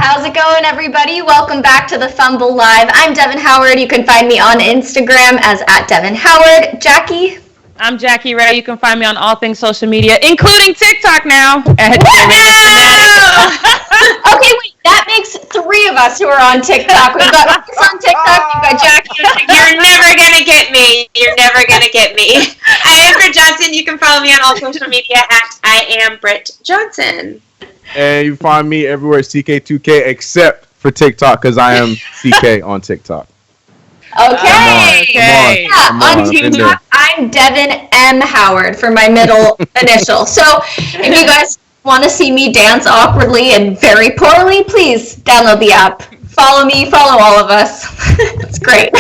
How's it going, everybody? Welcome back to the Fumble Live. I'm Devin Howard. You can find me on Instagram as @DevinHoward. Jackie? I'm Jackie Ray. You can find me on all things social media, including TikTok now. Okay, wait. That makes three of us who are on TikTok. We've got Chris on TikTok. We've got Jackie on TikTok. You're never going to get me. You're never going to get me. I am Britt Johnson. You can follow me on all social media at I am Britt Johnson. And you find me everywhere CK2K except for TikTok because I am CK on TikTok. Okay. On TikTok, I'm Devin M. Howard for my middle initial. So if you guys want to see me dance awkwardly and very poorly, please download the app. Follow me, follow all of us. It's great.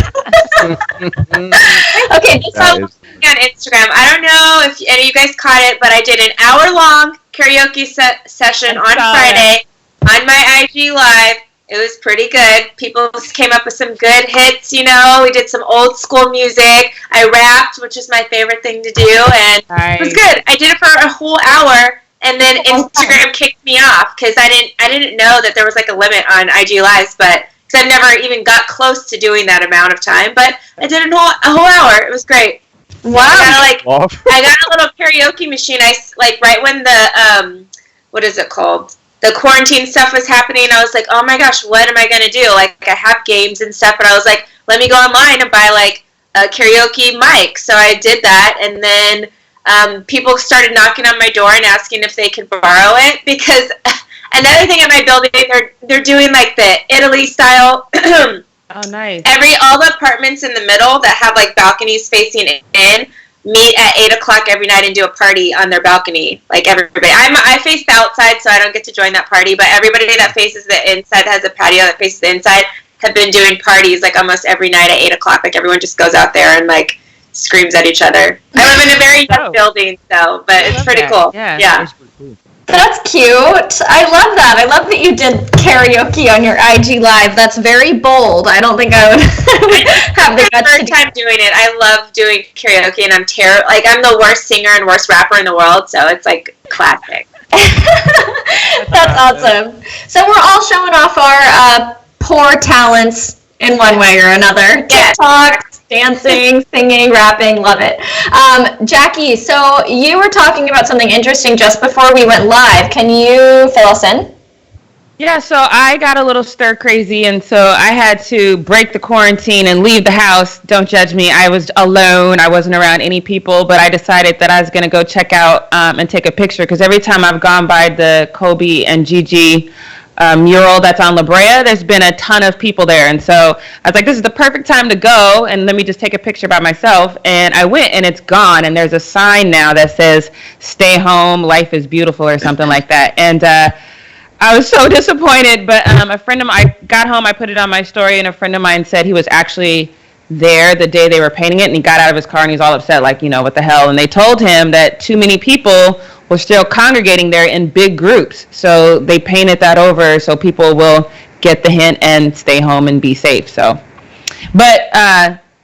Okay, so on Instagram. I don't know if any of you guys caught it, but I did an hour-long karaoke session on Friday on my IG Live. It was pretty good. People came up with some good hits, you know. We did some old school music. I rapped, which is my favorite thing to do, and it was good. I did it for a whole hour, and then Instagram kicked me off because I didn't know that there was like a limit on IG Lives, but because I've never even got close to doing that amount of time. But I did a whole hour. It was great. Wow! I got a little karaoke machine. I right when the what is it called? The quarantine stuff was happening. I was like, oh my gosh, what am I gonna do? Like, I have games and stuff, but I was like, let me go online and buy like a karaoke mic. So I did that, and then people started knocking on my door and asking if they could borrow it because another thing in my building, they're doing like the Italy style. Oh, nice. All the apartments in the middle that have like balconies facing in meet at 8:00 every night and do a party on their balcony. Like everybody, I face the outside, so I don't get to join that party. But everybody that faces the inside has a patio that faces the inside. Have been doing parties like almost every night at 8:00. Like everyone just goes out there and like screams at each other. I live in a very young building, so but it's pretty cool. Yeah. That's cute. I love that. I love that you did karaoke on your IG Live. That's very bold. I don't think I would have the guts to do time doing it. I love doing karaoke, and I'm I'm the worst singer and worst rapper in the world, so it's like classic. That's awesome. So we're all showing off our poor talents in one way or another. TikTok, dancing, singing, rapping, love it. Jackie, so you were talking about something interesting just before we went live. Can you fill us in? Yeah, so I got a little stir crazy, and so I had to break the quarantine and leave the house. Don't judge me. I was alone. I wasn't around any people, but I decided that I was going to go check out and take a picture because every time I've gone by the Kobe and Gigi mural that's on La Brea, there's been a ton of people there, and so I was like, this is the perfect time to go and let me just take a picture by myself. And I went, and it's gone, and there's a sign now that says stay home, life is beautiful, or something like that. And I was so disappointed, but a friend of mine, I got home, I put it on my story, and a friend of mine said he was actually there the day they were painting it, and he got out of his car and he's all upset, like, you know, what the hell. And they told him that too many people were still congregating there in big groups, so they painted that over so people will get the hint and stay home and be safe. So, but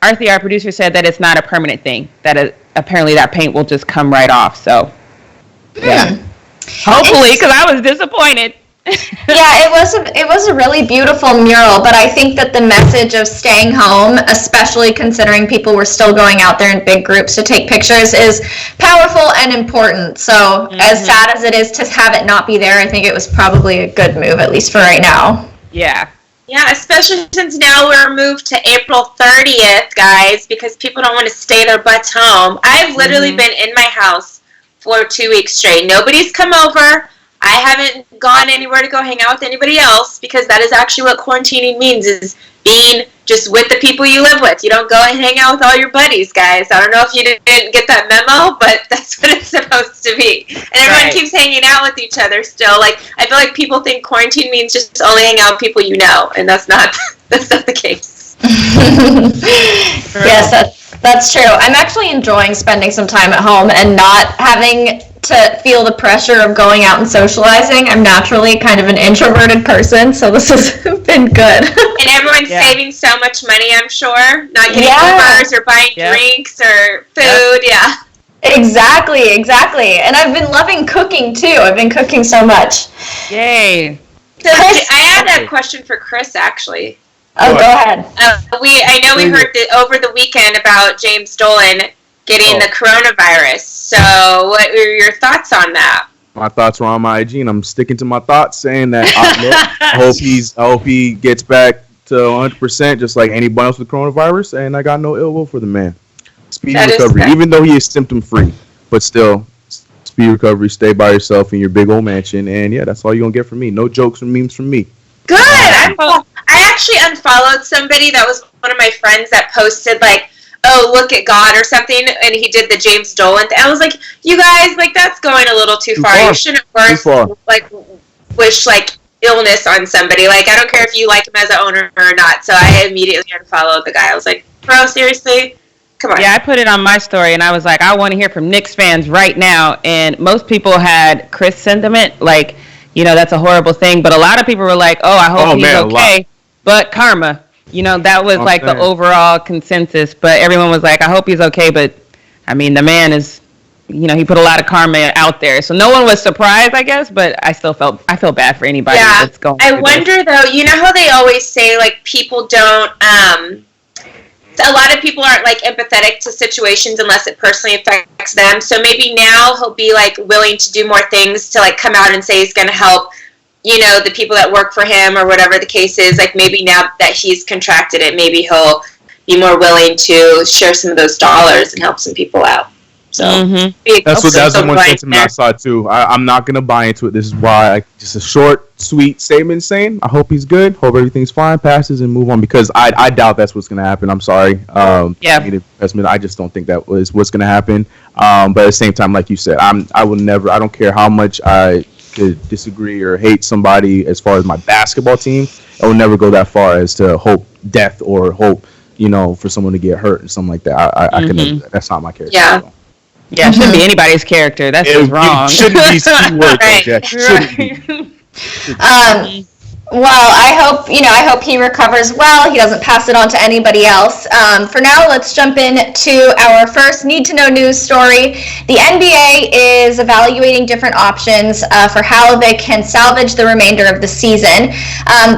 Arthur, our producer, said that it's not a permanent thing, that apparently that paint will just come right off. So yeah, hopefully, because I was disappointed. Yeah, it was a really beautiful mural, but I think that the message of staying home, especially considering people were still going out there in big groups to take pictures, is powerful and important. So as sad as it is to have it not be there, I think it was probably a good move, at least for right now. Yeah. Yeah, especially since now we're moved to April 30th, guys, because people don't want to stay their butts home. I've literally been in my house for 2 weeks straight. Nobody's come over. I haven't gone anywhere to go hang out with anybody else because that is actually what quarantining means, is being just with the people you live with. You don't go and hang out with all your buddies, guys. I don't know if you didn't get that memo, but that's what it's supposed to be. And everyone keeps hanging out with each other still. Like, I feel like people think quarantine means just only hang out with people you know, and that's not the case. Yes, that's true. I'm actually enjoying spending some time at home and not having to feel the pressure of going out and socializing. I'm naturally kind of an introverted person, so this has been good. And everyone's saving so much money, I'm sure. Not getting Ubers or buying drinks or food, Exactly. And I've been loving cooking, too. I've been cooking so much. Yay. So I had a question for Chris, actually. Oh, go ahead. I know we heard over the weekend about James Dolan getting the coronavirus. So what are your thoughts on that? My thoughts were on my IG, and I'm sticking to my thoughts, saying that I hope he gets back to 100%, just like anybody else with coronavirus. And I got no ill will for the man. Speedy recovery, even though he is symptom free, but still, speedy recovery. Stay by yourself in your big old mansion, and yeah, that's all you're gonna get from me. No jokes or memes from me. Good. I actually unfollowed somebody that was one of my friends that posted like, "Oh, look at God" or something, and he did the James Dolan thing. I was like, you guys, like, that's going a little too far. You shouldn't first like wish like illness on somebody. Like, I don't care if you like him as an owner or not. So I immediately unfollowed the guy. I was like, bro, seriously? Come on. Yeah, I put it on my story, and I was like, I want to hear from Knicks fans right now. And most people had Chris sentiment, like, you know, that's a horrible thing. But a lot of people were like, oh, I hope he's okay. But karma, you know, that was like the overall consensus. But everyone was like, I hope he's okay. But, I mean, the man is, you know, he put a lot of karma out there. So no one was surprised, I guess. But I feel bad for anybody that's going through wonder, though, you know how they always say, like, people don't, a lot of people aren't like empathetic to situations unless it personally affects them. So maybe now he'll be like willing to do more things to like come out and say he's going to help, you know, the people that work for him or whatever the case is. Like maybe now that he's contracted it, maybe he'll be more willing to share some of those dollars and help some people out. So that's one sentiment I saw too. I'm not gonna buy into it. This is why just a short, sweet statement saying I hope he's good, hope everything's fine, passes and move on, because I doubt that's what's gonna happen. I'm sorry. I just don't think that was what's gonna happen. But at the same time, like you said, I will never. I don't care how much I could disagree or hate somebody as far as my basketball team. I will never go that far as to hope death or hope, you know, for someone to get hurt or something like that. I can never, that's not my character. Yeah. So. Yeah, it shouldn't be anybody's character. That's just wrong. It shouldn't be C-word, Shouldn't be. Well, I hope he recovers well. He doesn't pass it on to anybody else. For now, let's jump into our first need-to-know news story. The NBA is evaluating different options for how they can salvage the remainder of the season.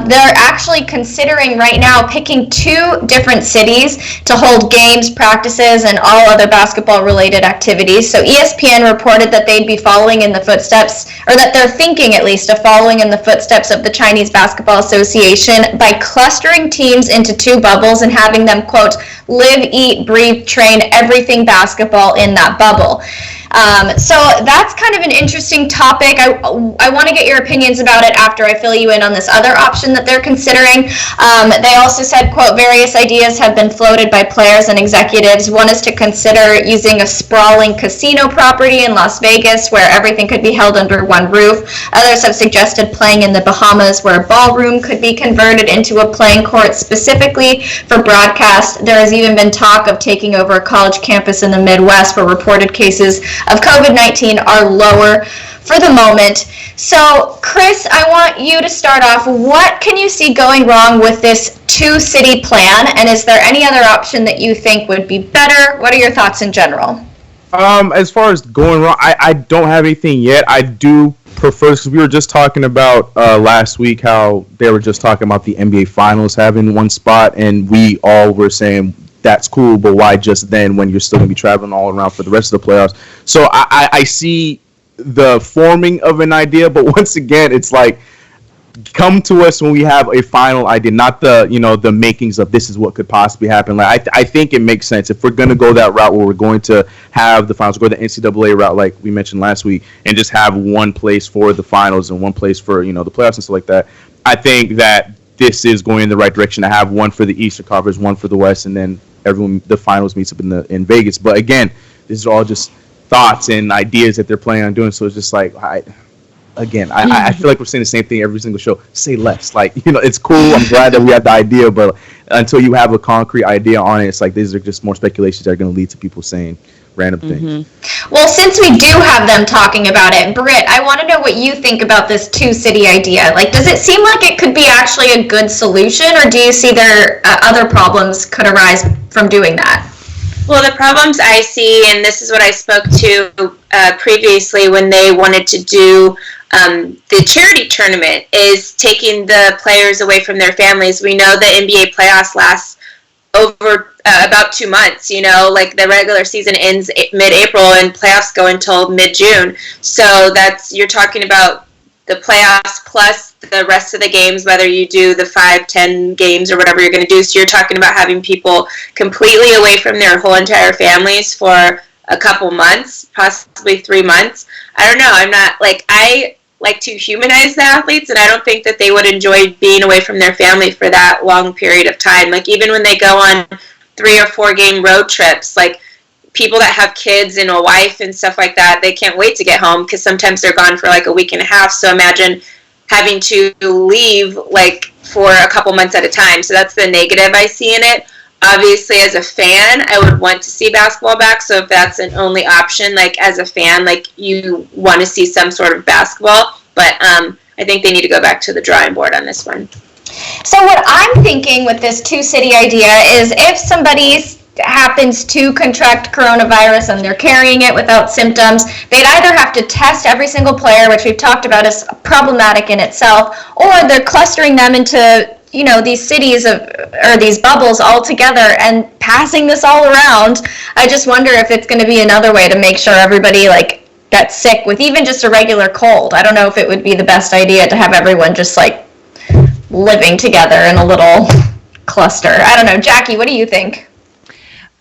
They're actually considering right now picking 2 different cities to hold games, practices, and all other basketball-related activities. So ESPN reported that they'd be following in the footsteps, or that they're thinking at least of following in the footsteps of the Chinese Basketball Association by clustering teams into 2 bubbles and having them, quote, live, eat, breathe, train everything basketball in that bubble. So that's kind of an interesting topic. I want to get your opinions about it after I fill you in on this other option that they're considering. They also said, quote, various ideas have been floated by players and executives. One is to consider using a sprawling casino property in Las Vegas where everything could be held under one roof. Others have suggested playing in the Bahamas where a ballroom could be converted into a playing court specifically for broadcast. There has even been talk of taking over a college campus in the Midwest where reported cases of COVID-19 are lower for the moment. So, Chris, I want you to start off. What can you see going wrong with this 2-city plan, and is there any other option that you think would be better? What are your thoughts in general? As far as going wrong, I don't have anything yet. I do prefer, because we were just talking about last week how they were just talking about the NBA Finals having one spot, and we all were saying that's cool, but why just then when you're still going to be traveling all around for the rest of the playoffs? So I see the forming of an idea, but once again, it's like, come to us when we have a final idea, not the makings of this is what could possibly happen. Like I think it makes sense if we're going to go that route where we're going to have the finals, go the NCAA route like we mentioned last week, and just have one place for the finals and one place for the playoffs and stuff like that. I think that this is going in the right direction to have one for the Eastern Conference, one for the West, and then the finals meets up in Vegas. But again, this is all just thoughts and ideas that they're planning on doing. So it's just like, I feel like we're saying the same thing every single show. Say less. Like, it's cool. I'm glad that we had the idea, but until you have a concrete idea on it, it's like these are just more speculations that are going to lead to people saying random things. Well, since we do have them talking about it, Britt, I want to know what you think about this 2-city idea. Like, does it seem like it could be actually a good solution, or do you see there other problems could arise from doing that? Well, the problems I see, and this is what I spoke to previously when they wanted to do the charity tournament is taking the players away from their families. We know the NBA playoffs last over about 2 months. Like the regular season ends mid-April and playoffs go until mid-June. So you're talking about the playoffs plus the rest of the games, whether you do the 5-10 games or whatever you're going to do. So you're talking about having people completely away from their whole entire families for a couple months, possibly 3 months. I don't know. I like to humanize the athletes, and I don't think that they would enjoy being away from their family for that long period of time. Like even when they go on 3 or 4 game road trips, like people that have kids and a wife and stuff like that, they can't wait to get home because sometimes they're gone for like a week and a half. So imagine having to leave like for a couple months at a time. So that's the negative I see in it. Obviously, as a fan, I would want to see basketball back. So if that's an only option, like as a fan, like you want to see some sort of basketball. But I think they need to go back to the drawing board on this one. So what I'm thinking with this 2-city idea is if somebody happens to contract coronavirus and they're carrying it without symptoms, they'd either have to test every single player, which we've talked about is problematic in itself, or they're clustering them into these cities or these bubbles all together and passing this all around. I just wonder if it's going to be another way to make sure everybody gets sick with even just a regular cold. I don't know if it would be the best idea to have everyone just living together in a little cluster. I don't know. Jackie, what do you think?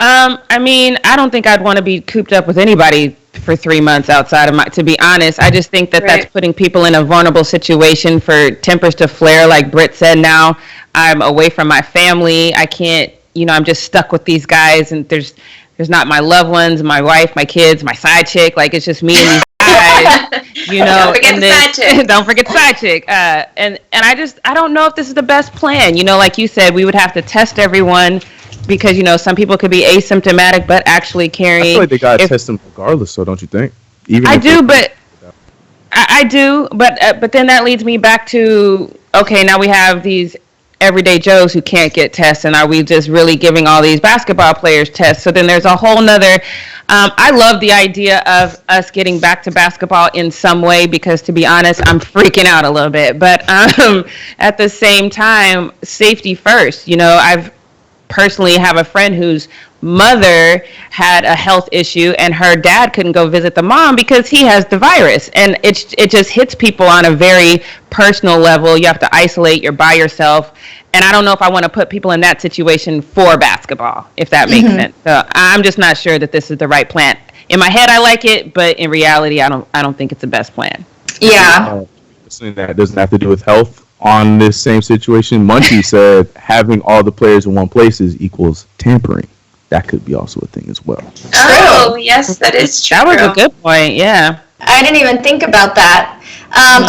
I don't think I'd want to be cooped up with anybody for 3 months outside of to be honest. I just think that that's putting people in a vulnerable situation for tempers to flare. Like Britt said, now I'm away from my family. I can't, I'm just stuck with these guys, and there's not my loved ones, my wife, my kids, my side chick. Like it's just me and these guys, Don't forget the side chick. Don't forget the side chick. And I don't know if this is the best plan. Like you said, we would have to test everyone, because some people could be asymptomatic but actually carrying. I feel like they gotta test them regardless, so don't you think? I do, but then that leads me back to, okay, now we have these everyday Joes who can't get tests, and are we just really giving all these basketball players tests? So then there's a whole nother. I love the idea of us getting back to basketball in some way, because to be honest, I'm freaking out a little bit. But at the same time, safety first. I've personally have a friend whose mother had a health issue, and her dad couldn't go visit the mom because he has the virus, and it just hits people on a very personal level. You have to isolate, you're by yourself, and I don't know if I want to put people in that situation for basketball, if that makes sense. So I'm just not sure that this is the right plan. In my head I like it, but in reality I don't think it's the best plan. Yeah. That doesn't have to do with health. On this same situation, Munchie said having all the players in one place equals tampering. That could be also a thing as well. Oh, yes, that is true. That was a good point, yeah. I didn't even think about that.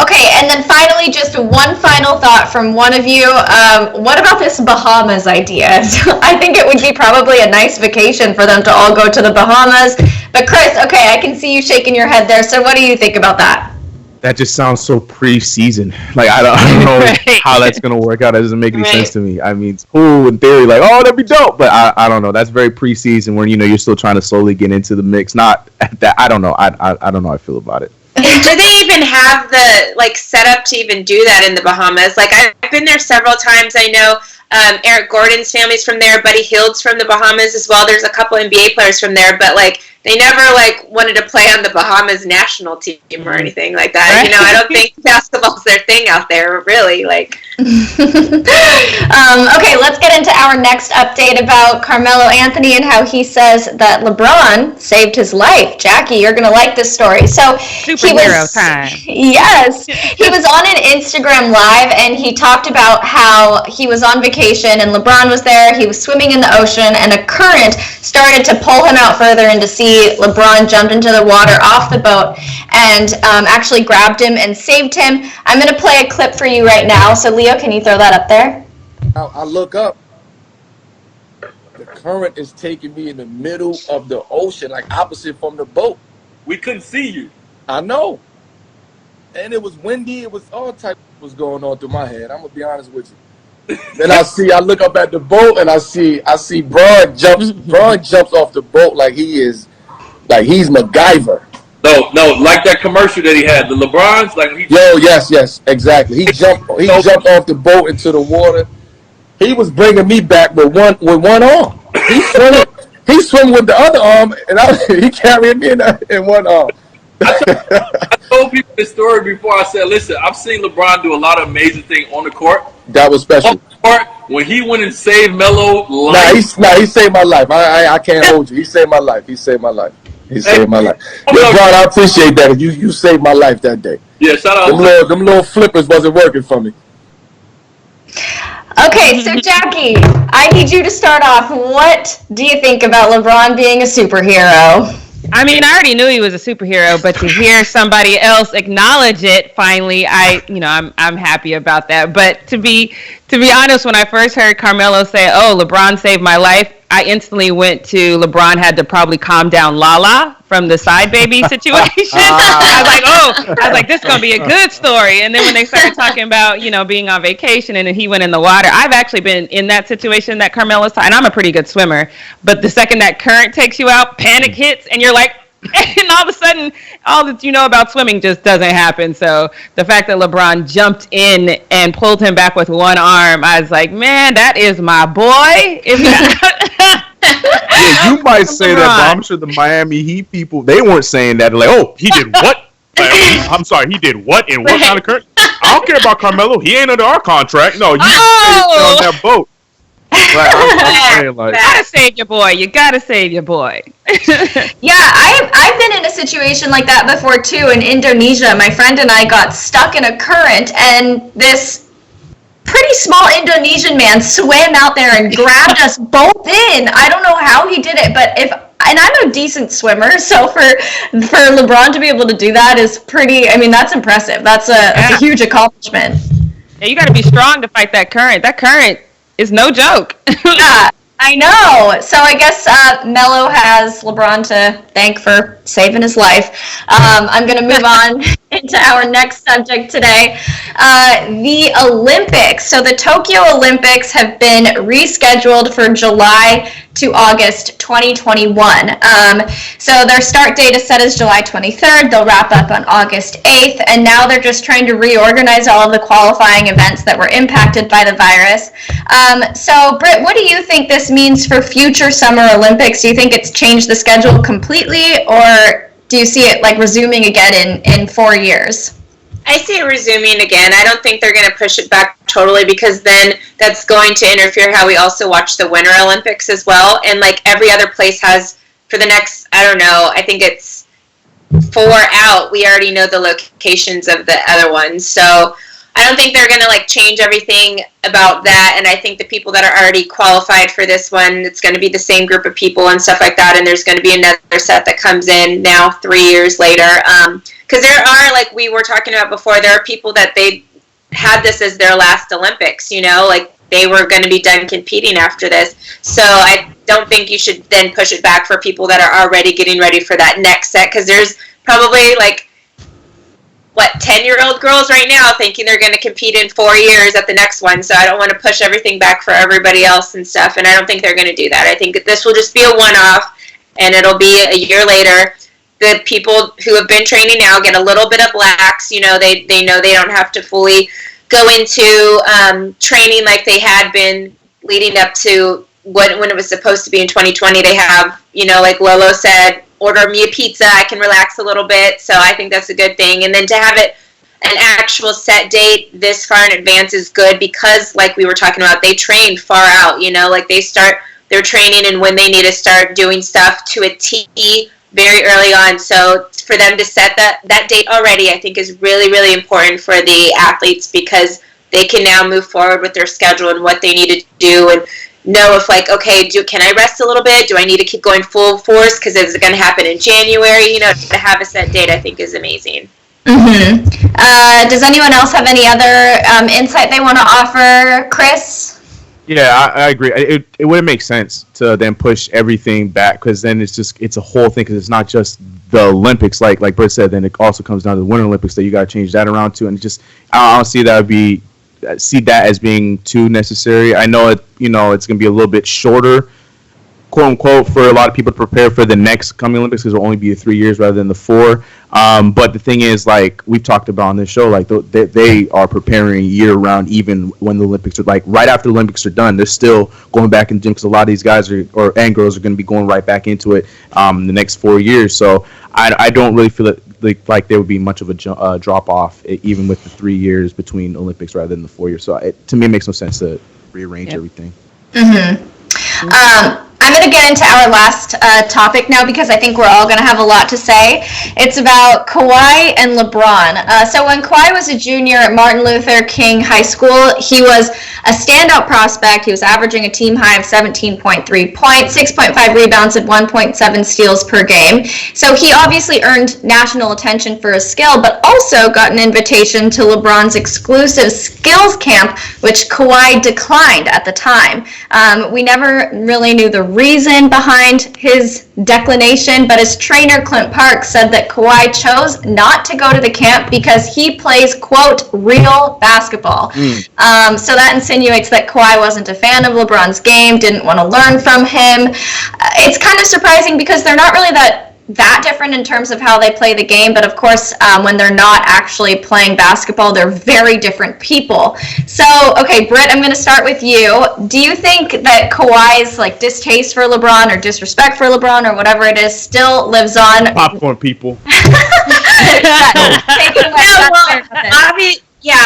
Okay, and then finally, just one final thought from one of you. What about this Bahamas idea? I think it would be probably a nice vacation for them to all go to the Bahamas. But Chris, okay, I can see you shaking your head there. So what do you think about that? That just sounds so pre-season. Like I don't know how that's gonna work out. That doesn't make any sense to me. I mean, it's cool in theory, like that'd be dope, but I don't know. That's very pre-season when you're still trying to slowly get into the mix. Not that I don't know. I don't know how I feel about it. Do they even have the setup to even do that in the Bahamas? Like I've been there several times. I know Eric Gordon's family's from there. Buddy Hield's from the Bahamas as well. There's a couple NBA players from there, but they never wanted to play on the Bahamas national team or anything like that. Right. I don't think basketball's their thing out there, really. Okay, let's get into our next update about Carmelo Anthony and how he says that LeBron saved his life. Jackie, you're gonna like this story. So superhero time. Yes, he was on an Instagram live and he talked about how he was on vacation and LeBron was there. He was swimming in the ocean and a current started to pull him out further into sea. LeBron jumped into the water off the boat and actually grabbed him and saved him. I'm going to play a clip for you right now. So, Leo, can you throw that up there? I look up. The current is taking me in the middle of the ocean, opposite from the boat. We couldn't see you. I know. And it was windy. It was all types was going on through my head. I'm going to be honest with you. Then I look up at the boat and I see Braun jumps off the boat like he's MacGyver. No, like that commercial that he had, the LeBron's, like he. Yo, yes, exactly. He jumped off the boat into the water. He was bringing me back with one arm. He swam with the other arm, and he carried me in one arm. I told people this story before. I said, listen, I've seen LeBron do a lot of amazing things on the court. That was special. On the court, when he went and saved Melo life. He saved my life. I can't hold you. He saved my life. LeBron, I appreciate that. You saved my life that day. Yeah, shout out. Them little flippers wasn't working for me. Okay, so Jackie, I need you to start off. What do you think about LeBron being a superhero? I mean, I already knew he was a superhero, but to hear somebody else acknowledge it finally, I'm happy about that. But to be honest, when I first heard Carmelo say, "Oh, LeBron saved my life," I instantly went to LeBron had to probably calm down Lala from the side baby situation. I was like, this is gonna be a good story. And then when they started talking about, being on vacation and then he went in the water, I've actually been in that situation that Carmelo's and I'm a pretty good swimmer. But the second that current takes you out, panic hits, and you're like, and all of a sudden, all that you know about swimming just doesn't happen. So the fact that LeBron jumped in and pulled him back with one arm, I was like, man, that is my boy. Yeah, you might say that, but I'm sure the Miami Heat people, they weren't saying that. Like, oh, he did what? I'm sorry, he did what? In what kind of current? I don't care about Carmelo. He ain't under our contract. No, you on that boat. Like, I'm saying, like, you gotta save your boy. You gotta save your boy. Yeah, I've been in a situation like that before too. In Indonesia, my friend and I got stuck in a current, and this pretty small Indonesian man swam out there and grabbed us both in. I don't know how he did it, but I'm a decent swimmer, so for LeBron to be able to do that is pretty. I mean, that's impressive. That's a huge accomplishment. Yeah, you gotta be strong to fight that current. That current is no joke. Yeah, I know. So I guess Melo has LeBron to thank for saving his life. I'm going to move on into our next subject today, the Olympics. So the Tokyo Olympics have been rescheduled for July to August 2021. So their start date is set as July 23rd. They'll wrap up on August 8th, and now they're just trying to reorganize all of the qualifying events that were impacted by the virus. So Britt, what do you think this means for future Summer Olympics? Do you think it's changed the schedule completely, or do you see it like resuming again in 4 years? I see it resuming again. I don't think they're going to push it back totally, because then that's going to interfere how we also watch the Winter Olympics as well. And like every other place has for the next, I don't know, I think it's 4 out. We already know the locations of the other ones. So I don't think they're going to like change everything about that. And I think the people that are already qualified for this one, it's going to be the same group of people and stuff like that. And there's going to be another set that comes in now 3 years later. Because there are, like we were talking about before, there are people that they had this as their last Olympics, like they were going to be done competing after this. So I don't think you should then push it back for people that are already getting ready for that next set, because there's probably like 10-year-old girls right now thinking they're going to compete in 4 years at the next one. So I don't want to push everything back for everybody else and stuff, and I don't think they're going to do that. I think that this will just be a one-off, and it'll be a year later. The people who have been training now get a little bit of lax. They know they don't have to fully go into training like they had been leading up to when it was supposed to be in 2020. They have, like Lolo said, order me a pizza, I can relax a little bit. So I think that's a good thing. And then to have it an actual set date this far in advance is good, because like we were talking about, they train far out, like they start their training and when they need to start doing stuff to a T very early on. So for them to set that date already, I think is really, really important for the athletes, because they can now move forward with their schedule and what they need to do, and know if like, okay, can I rest a little bit? Do I need to keep going full force? Because is it going to happen in January? To have a set date, I think is amazing. Mm-hmm. Does anyone else have any other insight they want to offer, Chris? Yeah, I agree. It wouldn't make sense to then push everything back, because then it's a whole thing, because it's not just the Olympics, like Britt said. Then it also comes down to the Winter Olympics that you got to change that around to, and I don't see that as being too necessary. I know it's going to be a little bit shorter quote unquote, for a lot of people to prepare for the next coming Olympics, because it'll only be 3 years rather than the 4. But the thing is, like we've talked about on this show, like they are preparing year round, even when the Olympics are like right after the Olympics are done. They're still going back in the gym because a lot of these guys and girls are going to be going right back into it the next 4 years. So I don't really feel it like there would be much of a drop off even with the 3 years between Olympics rather than the 4 years. So to me, it makes no sense to rearrange everything. I'm going to get into our last topic now because I think we're all going to have a lot to say. It's about Kawhi and LeBron. So when Kawhi was a junior at Martin Luther King High School, he was a standout prospect. He was averaging a team high of 17.3 points, 6.5 rebounds, and 1.7 steals per game. So he obviously earned national attention for his skill, but also got an invitation to LeBron's exclusive skills camp, which Kawhi declined at the time. We never really knew the reason behind his declination, but his trainer Clint Park said that Kawhi chose not to go to the camp because he plays, quote, real basketball. So that insinuates that Kawhi wasn't a fan of LeBron's game, didn't want to learn from him. It's kind of surprising because they're not really that different in terms of how they play the game, but of course when they're not actually playing basketball, they're very different people. So okay, Britt, I'm going to start with you. Do you think that Kawhi's like distaste for LeBron or disrespect for LeBron or whatever it is still lives on? Popcorn people.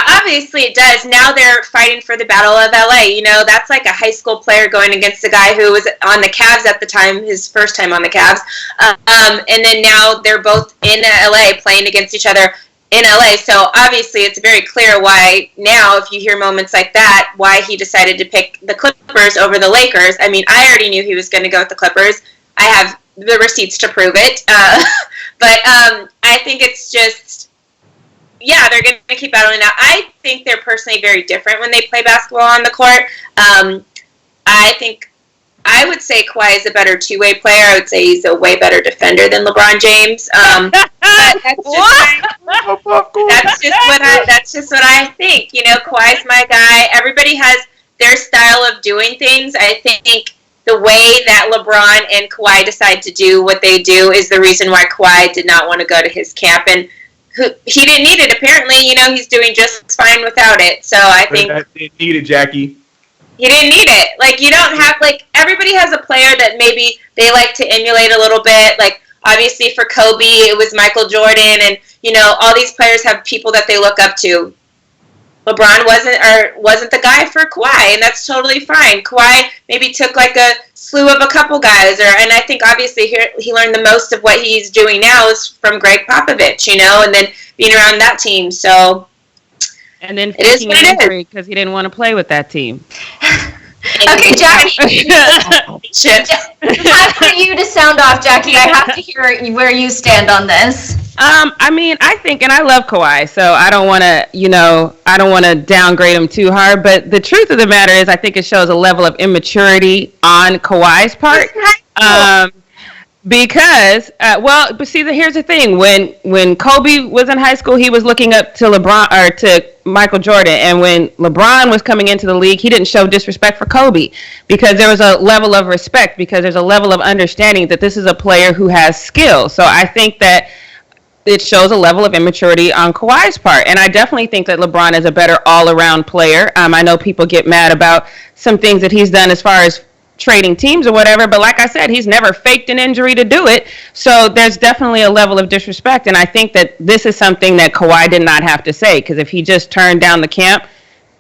Obviously it does. Now they're fighting for the Battle of LA. You know, that's like a high school player going against a guy who was on the Cavs at the time, his first time on the Cavs. And then now they're both in LA playing against each other in LA. So obviously it's very clear why now, if you hear moments like that, why he decided to pick the Clippers over the Lakers. I mean, I already knew he was going to go with the Clippers. I have the receipts to prove it. But I think it's just... yeah, they're going to keep battling out. I think they're personally very different when they play basketball on the court. I would say Kawhi is a better two-way player. I would say he's a way better defender than LeBron James. That's just what I think. You know, Kawhi's my guy. Everybody has their style of doing things. I think the way that LeBron and Kawhi decide to do what they do is the reason why Kawhi did not want to go to his camp. And he didn't need it. Apparently, you know, he's doing just fine without it. So I think he didn't need it, Jackie. He didn't need it. Like, you don't have, like, everybody has a player that maybe they like to emulate a little bit. Like, obviously for Kobe, it was Michael Jordan, and you know, all these players have people that they look up to. LeBron wasn't the guy for Kawhi, and that's totally fine. Kawhi maybe took like a slew of a couple guys, and I think obviously he learned the most of what he's doing now is from Greg Popovich, you know, and then being around that team. So, and then faking an injury because he didn't want to play with that team. Okay, Jackie. Time for you to sound off, Jackie. I have to hear where you stand on this. I mean, I think, and I love Kawhi, so I don't want to downgrade him too hard. But the truth of the matter is, I think it shows a level of immaturity on Kawhi's part. Because, but see, here's the thing: when Kobe was in high school, he was looking up to LeBron or to Michael Jordan, and when LeBron was coming into the league, he didn't show disrespect for Kobe because there was a level of respect, because there's a level of understanding that this is a player who has skill. So I think that it shows a level of immaturity on Kawhi's part, and I definitely think that LeBron is a better all-around player. I know people get mad about some things that he's done as far as trading teams or whatever, but like I said, he's never faked an injury to do it. So there's definitely a level of disrespect, and I think that this is something that Kawhi did not have to say, because if he just turned down the camp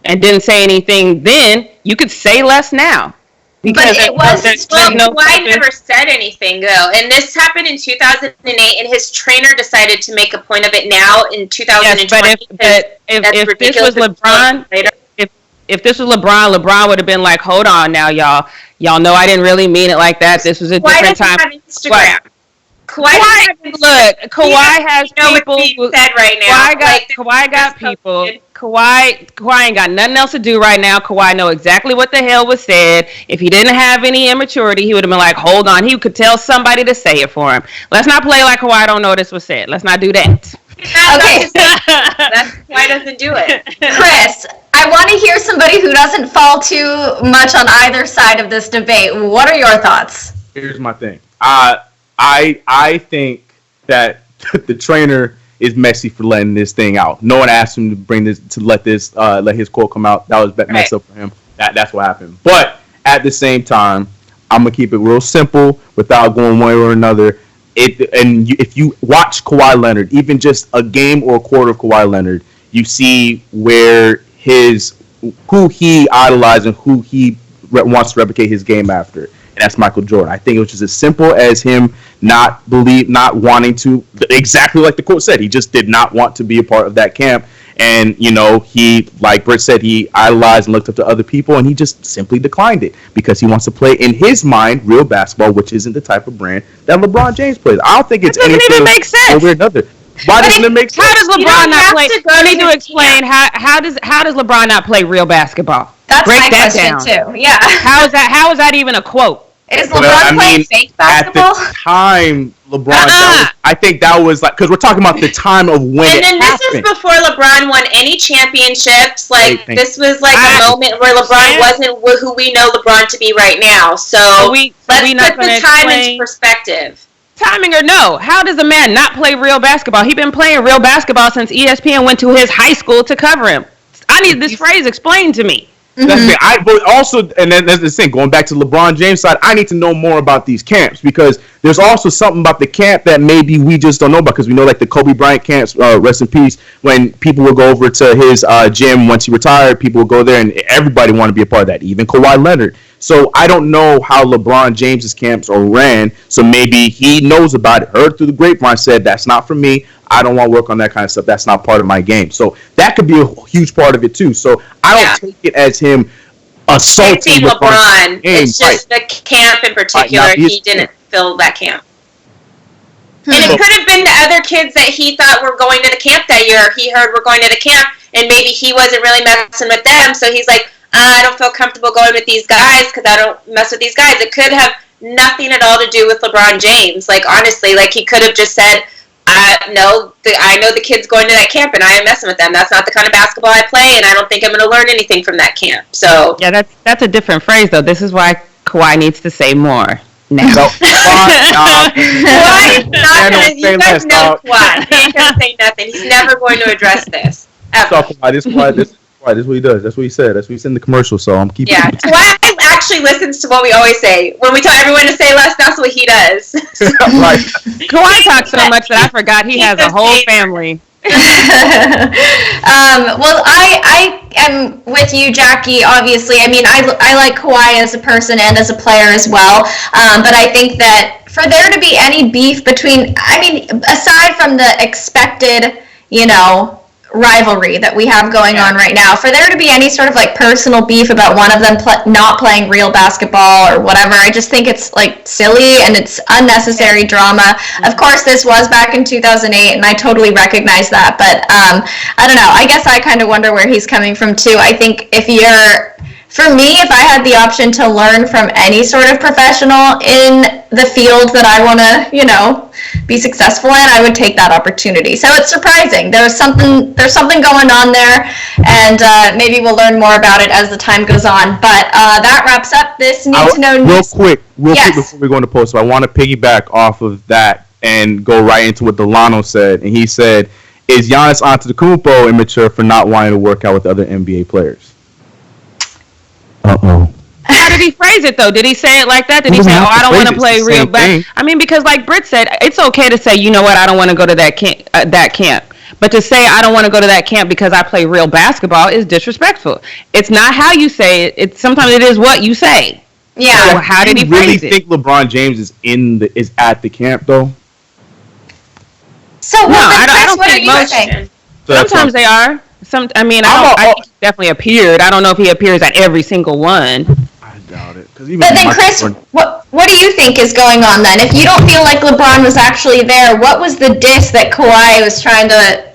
and didn't say anything then, you could say less now. Because Kawhi never said anything, though, and this happened in 2008, and his trainer decided to make a point of it now in 2020. Yes, but if this was LeBron, if this was LeBron, LeBron would have been like, hold on now, y'all. Y'all know I didn't really mean it like that. This was a different time. Have Instagram? Kawhi has people who said right now. Kawhi got people. Kawhi ain't got nothing else to do right now. Kawhi know exactly what the hell was said. If he didn't have any immaturity, he would have been like, hold on. He could tell somebody to say it for him. Let's not play like Kawhi don't know this was said. Let's not do that. Okay. That's why doesn't do it. Chris, I I want to hear somebody who doesn't fall too much on either side of this debate. What are your thoughts? Here's my thing. I think that the trainer is messy for letting this thing out. No one asked him to bring this, to let his quote come out. That was messed up for him. That's what happened. But at the same time, I'm gonna keep it real simple without going one way or another. If you watch Kawhi Leonard, even just a game or a quarter of Kawhi Leonard, you see who he idolized and who he wants to replicate his game after, and that's Michael Jordan. I think it was just as simple as him not wanting to, exactly like the quote said, he just did not want to be a part of that camp. And, he, like Britt said, he idolized and looked up to other people, and he just simply declined it because he wants to play, in his mind, real basketball, which isn't the type of brand that LeBron James plays. I don't think it's anything even make sense. over another. Why doesn't it make sense? How does LeBron not play? You need to explain how does LeBron not play real basketball? That's Break my that question down. too. Yeah. How is that even a quote? Is LeBron playing fake basketball? At the time, LeBron, I think that was like, because we're talking about the time of when and it then happened. This is before LeBron won any championships. Like, this was like a moment where LeBron wasn't who we know LeBron to be right now. So let's put the time into perspective. Timing or no, how does a man not play real basketball? He's been playing real basketball since ESPN went to his high school to cover him. I need this phrase explained to me. That's it. But also, and then there's this thing, going back to LeBron James' side, I need to know more about these camps, because there's also something about the camp that maybe we just don't know about, because we know, like, the Kobe Bryant camps, rest in peace, when people would go over to his gym once he retired, people would go there, and everybody wanted to be a part of that, even Kawhi Leonard. So I don't know how LeBron James's camps are ran, so maybe he knows about it, heard through the grapevine, said, that's not for me, I don't want to work on that kind of stuff. That's not part of my game. So that could be a huge part of it too. So I don't take it as him assaulting LeBron. It's just the camp in particular. He didn't fill that camp. And it could have been the other kids that he thought were going to the camp that year. He heard we're going to the camp, and maybe he wasn't really messing with them. So he's like, I don't feel comfortable going with these guys because I don't mess with these guys. It could have nothing at all to do with LeBron James. Like, honestly, like, he could have just said, I know the kids going to that camp, and I am messing with them. That's not the kind of basketball I play, and I don't think I'm going to learn anything from that camp. So yeah, that's a different phrase, though. This is why Kawhi needs to say more now. Kawhi's not going to. You guys know Kawhi. He ain't going to say nothing. He's never going to address this. This is what he does. That's what he said. That's what he said in the commercial. So I'm keeping. Yeah, Kawhi actually listens to what we always say. When we tell everyone to say less, that's what he does. Right. Kawhi talks so much that I forgot he has a whole family. Well, I am with you, Jackie, obviously. I mean, I like Kawhi as a person and as a player as well. But I think that for there to be any beef between, I mean, aside from the expected, rivalry that we have going on right now, for there to be any sort of like personal beef about one of them not playing real basketball or whatever, I just think it's like silly and it's unnecessary drama. Of course, this was back in 2008, and I totally recognize that, but I don't know. I guess I kind of wonder where he's coming from too. I think if I had the option to learn from any sort of professional in the field that I want to, be successful in, I would take that opportunity. So it's surprising. There's something going on there, and maybe we'll learn more about it as the time goes on. But that wraps up this Need to Know News. Real quick before we go into post, so I want to piggyback off of that and go right into what Delano said. And he said, is Giannis Antetokounmpo immature for not wanting to work out with other NBA players? Uh-oh. How did he phrase it, though? Did he say it like that? Did he say, I don't want to play real basketball? I mean, because like Britt said, it's okay to say, you know what, I don't want to go to that camp. But to say I don't want to go to that camp because I play real basketball is disrespectful. It's not how you say it. Sometimes it is what you say. Yeah. So how did he phrase it? Do you really think LeBron James is at the camp, though? So, no, I don't what think are you most. saying? Sometimes they are. I think he definitely appeared. I don't know if he appears at every single one. I doubt it. But then, Chris, what do you think is going on then? If you don't feel like LeBron was actually there, what was the diss that Kawhi was trying to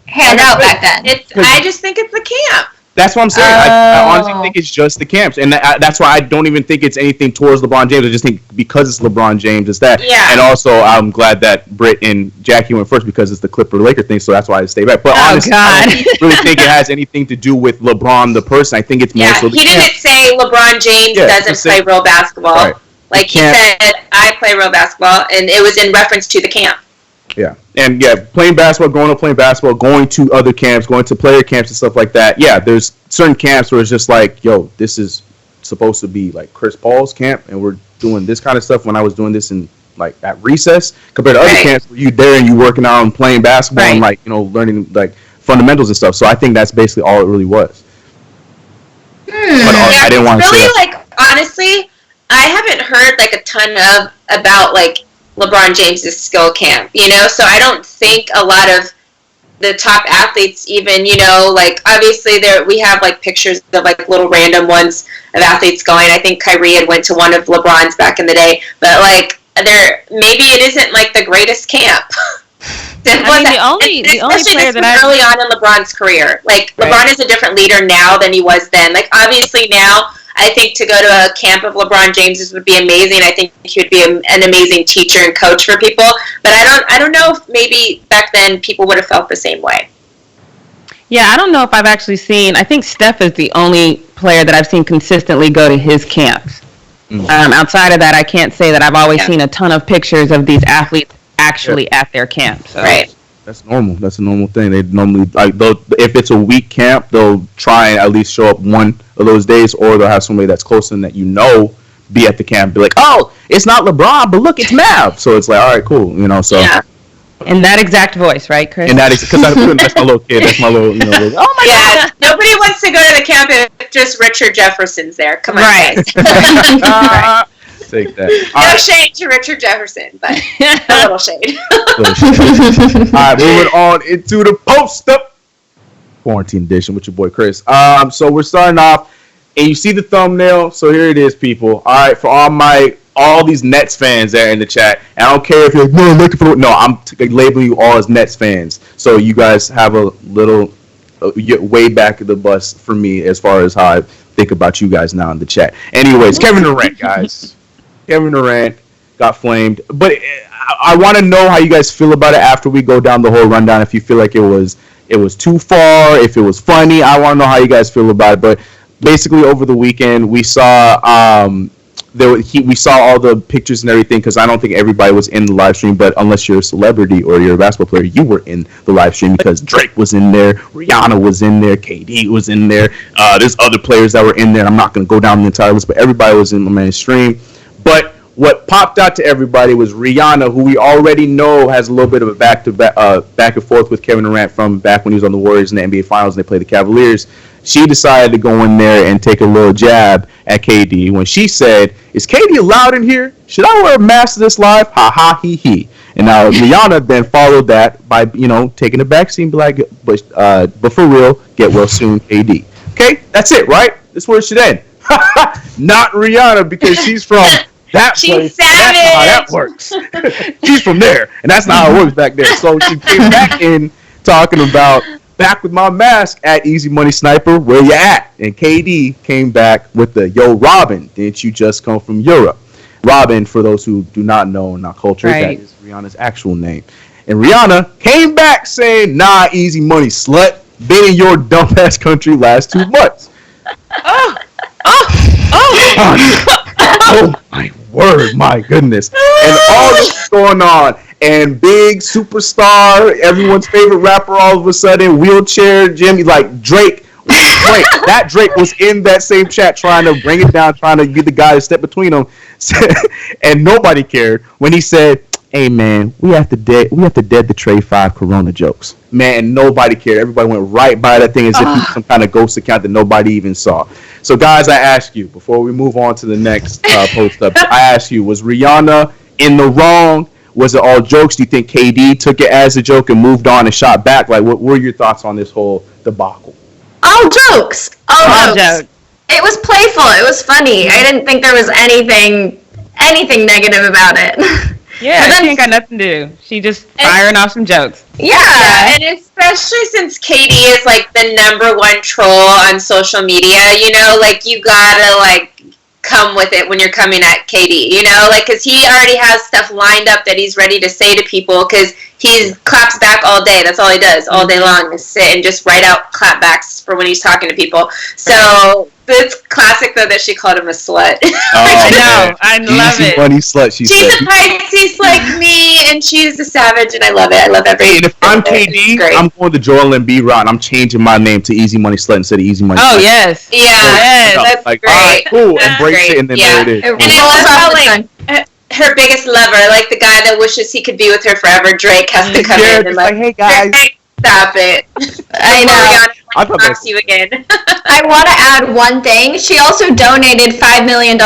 hand out back then? I just think it's the camp. That's what I'm saying. I honestly think it's just the camps, and that's why I don't even think it's anything towards LeBron James. I just think because it's LeBron James, it's that. Yeah. And also, I'm glad that Britt and Jackie went first because it's the Clipper-Laker thing, so that's why I stay back. But honestly, I don't really think it has anything to do with LeBron, the person. I think it's more so the he didn't say LeBron James doesn't play real basketball. Right. Like he said, I play real basketball, and it was in reference to the camp. Yeah, and playing basketball, going to other camps, going to player camps and stuff like that. Yeah, there's certain camps where it's just like, yo, this is supposed to be like Chris Paul's camp, and we're doing this kind of stuff when I was doing this in like at recess, compared to other camps where you there and you working out and playing basketball and like, you know, learning like fundamentals and stuff. So I think that's basically all it really was. But I didn't want to say that. Like, honestly, I haven't heard like a ton about like LeBron James's skill camp, you know, so I don't think a lot of the top athletes even, you know, like obviously we have like pictures of like little random ones of athletes going. I think Kyrie had went to one of LeBron's back in the day, but like maybe it isn't like the greatest camp. The only player that I early on in LeBron's career, like LeBron is a different leader now than he was then. Like obviously now, I think to go to a camp of LeBron James's would be amazing. I think he would be an amazing teacher and coach for people. But I don't know if maybe back then people would have felt the same way. Yeah, I don't know if I've actually seen. I think Steph is the only player that I've seen consistently go to his camps. Outside of that, I can't say that I've always seen a ton of pictures of these athletes actually at their camps. So. Right. That's normal. That's a normal thing. They normally if it's a week camp, they'll try and at least show up one of those days, or they'll have somebody that's close to them that you know be at the camp. Be like, oh, it's not LeBron, but look, it's Mav. So it's like, all right, cool, you know. So in that exact voice, right, Chris? And that is because that's my little kid. That's my little, you know. Like, oh my God. Nobody wants to go to the camp if just Richard Jefferson's there. Come on, guys. Take that. No shade to Richard Jefferson, but a little shade. All right, moving on into the post-up quarantine edition with your boy Chris. So we're starting off, and you see the thumbnail. So here it is, people. All right, for all these Nets fans there in the chat, and I don't care if you're like, no, I'm labeling you all as Nets fans. So you guys have a little way back of the bus for me as far as how I think about you guys now in the chat. Anyways, Kevin Durant, guys. Kevin Durant got flamed, but I want to know how you guys feel about it after we go down the whole rundown. If you feel like it was too far, if it was funny, I want to know how you guys feel about it. But basically, over the weekend, we saw we saw all the pictures and everything, because I don't think everybody was in the live stream. But unless you're a celebrity or you're a basketball player, you were in the live stream because Drake was in there, Rihanna was in there, KD was in there. There's other players that were in there. I'm not going to go down the entire list, but everybody was in the main stream. But what popped out to everybody was Rihanna, who we already know has a little bit of a back and forth with Kevin Durant from back when he was on the Warriors in the NBA Finals and they played the Cavaliers. She decided to go in there and take a little jab at KD when she said, "Is KD allowed in here? Should I wear a mask to this live? Ha ha he he." And now Rihanna then followed that by, you know, taking a backseat and be like, but for real, get well soon, KD. Okay, that's it, right? That's where it should end. Not Rihanna, because she's from that place. Savage. That's not how that works. She's from there, and that's not how it works back there. So she came back in talking about back with my mask at Easy Money Sniper, where you at? And KD came back with the, yo, Robin, didn't you just come from Europe? Robin, for those who do not know, not culture, that is Rihanna's actual name. And Rihanna came back saying, nah, Easy Money slut, been in your dumb ass country last 2 months. Oh my word, my goodness. And all this going on, and big superstar, everyone's favorite rapper, all of a sudden, wheelchair Jimmy, like Drake. That Drake was in that same chat trying to bring it down, trying to get the guy to step between them. And nobody cared when he said, "Hey man, we have to dead the Trey 5 Corona jokes." Man, nobody cared. Everybody went right by that thing as if it was some kind of ghost account that nobody even saw. So guys, I ask you, before we move on to the next post up, I ask you, was Rihanna in the wrong? Was it all jokes? Do you think KD took it as a joke and moved on and shot back? Like, what were your thoughts on this whole debacle? All jokes. All jokes. It was playful. It was funny. I didn't think there was anything negative about it. Yeah, she ain't got nothing to do. She just firing off some jokes. Yeah. And especially since Katie is like the #1 troll on social media, you know, like you gotta like come with it when you're coming at Katie, you know, like because he already has stuff lined up that he's ready to say to people because he claps back all day. That's all he does all day long is sit and just write out clapbacks for when he's talking to people. So it's classic though that she called him a slut. I know, I love it. Funny slut. She's a Pisces like me, and she's a savage, and I love it. I love every. And if I'm KD, I'm going the Joel Embiid route, and I'm changing my name to Easy Money Slut instead of Easy Money. Oh Slut. yes, that's like, great. All right, cool, That's embrace great. it, and then Yeah. there it is. And it was about like her biggest lover, like the guy that wishes he could be with her forever. Drake has to come in and like, hey guys, Drake, stop it. I know. I thought Talks to you again. I want to add one thing. She also donated $5 million to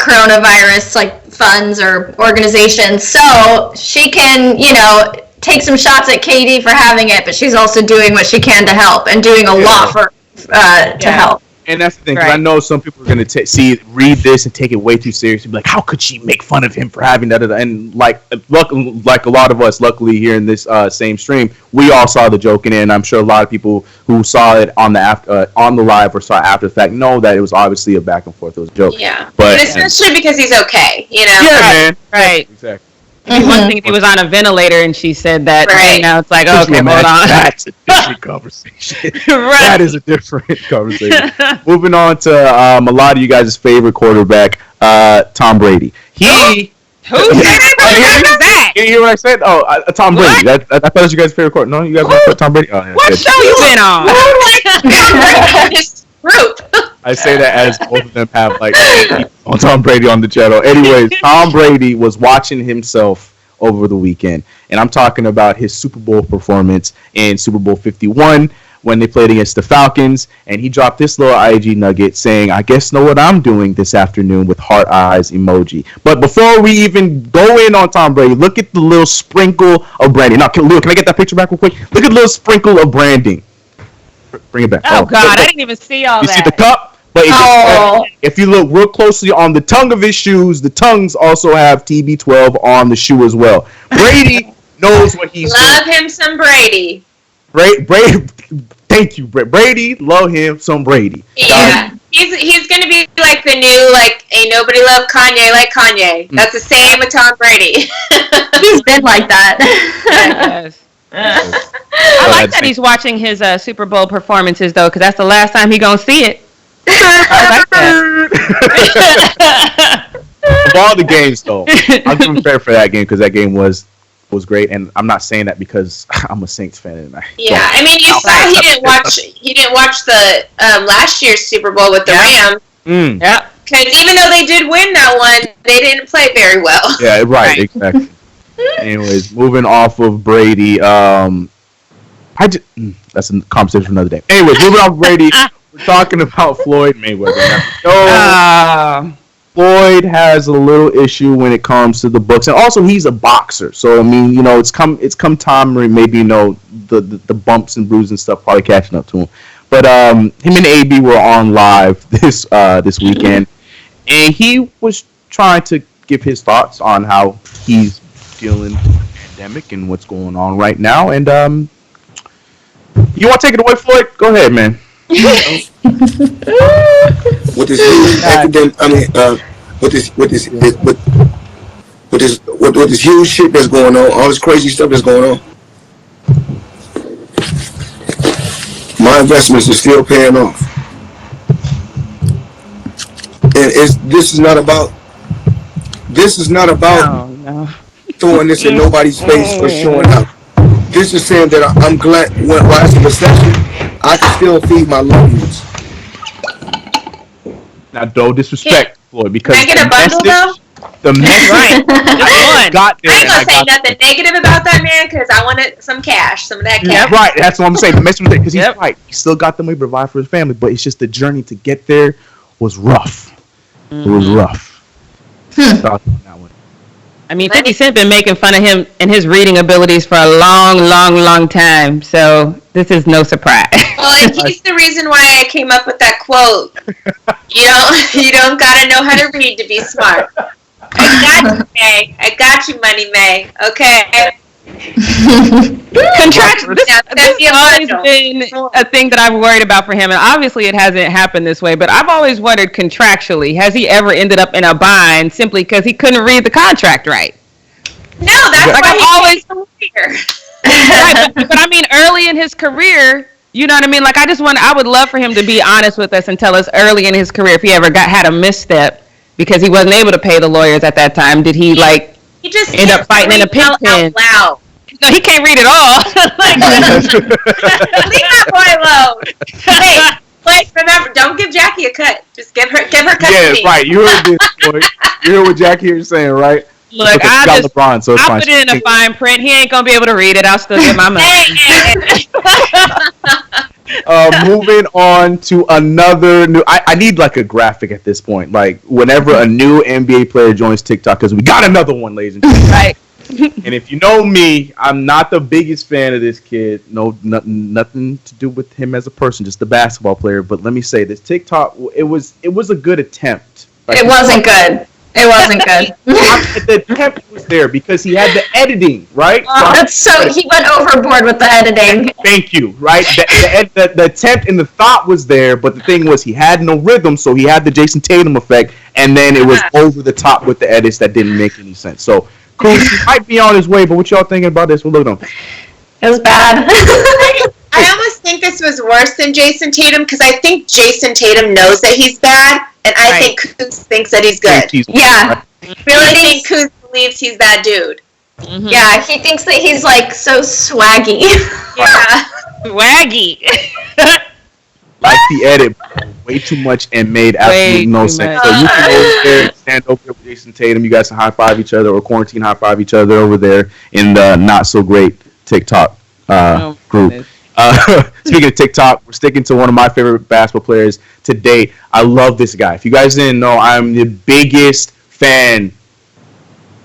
coronavirus like funds or organizations, so she can, you know, take some shots at Katie for having it, but she's also doing what she can to help and doing a lot for to help. And that's the thing, because I know some people are going to read this and take it way too seriously. Be like, how could she make fun of him for having that? And like a lot of us, luckily here in this same stream, we all saw the joke in it, and I'm sure a lot of people who saw it on the live or saw it after the fact know that it was obviously a back and forth. It was a joke. Yeah, but especially because he's okay, you know. Yeah, man. Right. Exactly. One thing if he was on a ventilator and she said that, you know, it's like, okay, hold on. That's a different conversation. Right. That is a different conversation. Moving on to a lot of you guys' favorite quarterback, Tom Brady. Who's that? You hear what I said? Oh, Tom Brady. I thought that was you guys' favorite quarterback. No, you guys want to put Tom Brady? Oh, yeah, what show you been on? Group. I say that as both of them have like on Tom Brady on the channel. Anyways, Tom Brady was watching himself over the weekend, and I'm talking about his Super Bowl performance in Super Bowl 51 when they played against the Falcons, and he dropped this little IG nugget saying, "I guess know what I'm doing this afternoon," with heart eyes emoji. But before we even go in on Tom Brady, look at the little sprinkle of branding. Now, can I get that picture back real quick? Look at the little sprinkle of branding. Bring it back. Oh, God, I didn't even see all that. You see the cup? But if you look real closely on the tongue of his shoes, the tongues also have TB12 on the shoe as well. Brady knows what he's doing. Love him some Brady. Brady, thank you, Brady. Love him some Brady. Yeah, he's gonna be like the new ain't nobody love Kanye like Kanye. That's the same with Tom Brady. He's been like that. Yes. I like that he's watching his Super Bowl performances though, because that's the last time he gonna see it. I like that. Of all the games, though, I'll give him credit for that game because that game was great, and I'm not saying that because I'm a Saints fan. And I mean, you saw he didn't watch the last year's Super Bowl with the Rams. Yeah. Because even though they did win that one, they didn't play very well. Yeah, right. Exactly. Anyways, moving off of Brady, that's a conversation for another day. Anyways, moving off of Brady, we're talking about Floyd Mayweather. Floyd has a little issue when it comes to the books, and also he's a boxer. So I mean, you know, it's come time where maybe, you know, the bumps and bruises and stuff probably catching up to him. But him and AB were on live this weekend, and he was trying to give his thoughts on how he's dealing with the pandemic and what's going on right now. And you want to take it away, Floyd? Go ahead, man. With this huge academic, with this huge shit that's going on, all this crazy stuff that's going on, my investments are still paying off. And this is not about throwing this in nobody's face or showing out. This is saying that I'm glad when I have a recession, I can still feed my loved ones. Now, don't disrespect Floyd, because Can I get a bundle though? The message got there. I ain't gonna say nothing negative about that man because I wanted some cash, some of that cash. Yeah, right, that's what I'm saying. The message was there because he's right. He still got the money to provide for his family, but it's just the journey to get there was rough. It was rough. Thoughts on that one? I mean, 50 Cent been making fun of him and his reading abilities for a long time, so this is no surprise. Well, and he's the reason why I came up with that quote. You don't gotta know how to read to be smart. I got you, May. I got you, Money May. Okay. Contraction. This Now, has always Angel. been a thing that I've worried about for him, and obviously it hasn't happened this way. But I've always wondered contractually, has he ever ended up in a bind simply because he couldn't read the contract right? No, that's Like, why I've he's always- here. Right, but I mean, early in his career, you know what I mean? Like, I would love for him to be honest with us and tell us early in his career if he ever had a misstep because he wasn't able to pay the lawyers at that time. Did he He just end up fighting in a pig pen? out loud. No, he can't read it all. Leave that boy alone. Hey, like, remember, don't give Jackie a cut. Just give her custody. Yeah, right. You heard this, boy. You heard what Jackie is saying, right? Look, Okay, I got just LeBron, so it's I fine. put it in a fine print. He ain't gonna be able to read it. I'll still get my money. Hey. Moving on to another new. I need like a graphic at this point. Like whenever a new NBA player joins TikTok, because we got another one, ladies and gentlemen. Right. And if you know me, I'm not the biggest fan of this kid. No, nothing to do with him as a person, just the basketball player. But let me say this: TikTok, it was a good attempt. Like, It wasn't good. It wasn't good. the attempt was there because he had the editing, right? That's so he went overboard with the editing. Thank you. Right, the attempt and the thought was there, but the thing was he had no rhythm, so he had the Jason Tatum effect, and then it was over the top with the edits that didn't make any sense. So, Cruz, he might be on his way, but what y'all thinking about this? Well, look at him. It was bad. I almost think this was worse than Jason Tatum because I think Jason Tatum knows that he's bad, and I think Kuz thinks that he's good. Yeah. Really think Kuz believes he's that dude. Mm-hmm. Yeah, he thinks that he's like so swaggy. Yeah. Swaggy. Like the edit, way too much and made absolutely no too sense. much. So you can go over there, stand over there with Jason Tatum. You guys can high five each other or quarantine high five each other over there in the not so great TikTok group. goodness. Speaking of TikTok, we're sticking to one of my favorite basketball players to date. I love this guy. If you guys didn't know, I'm the biggest fan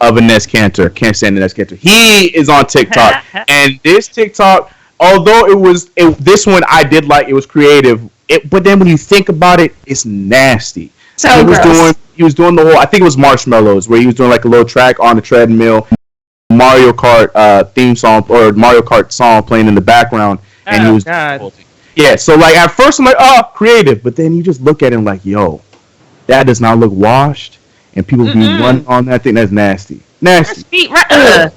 of Enes Kanter. Can't stand Enes Kanter. He is on TikTok, and this TikTok, although this one I did like, it was creative. But then when you think about it, it's nasty. So He was doing the whole. I think it was Marshmallows, where he was doing like a little track on the treadmill, Mario Kart theme song or Mario Kart song playing in the background, and he was. God. Yeah, so like at first I'm like, oh, creative, but then you just look at him like, yo, that does not look washed, and people be running on that thing. That's nasty. Nasty. Feet right.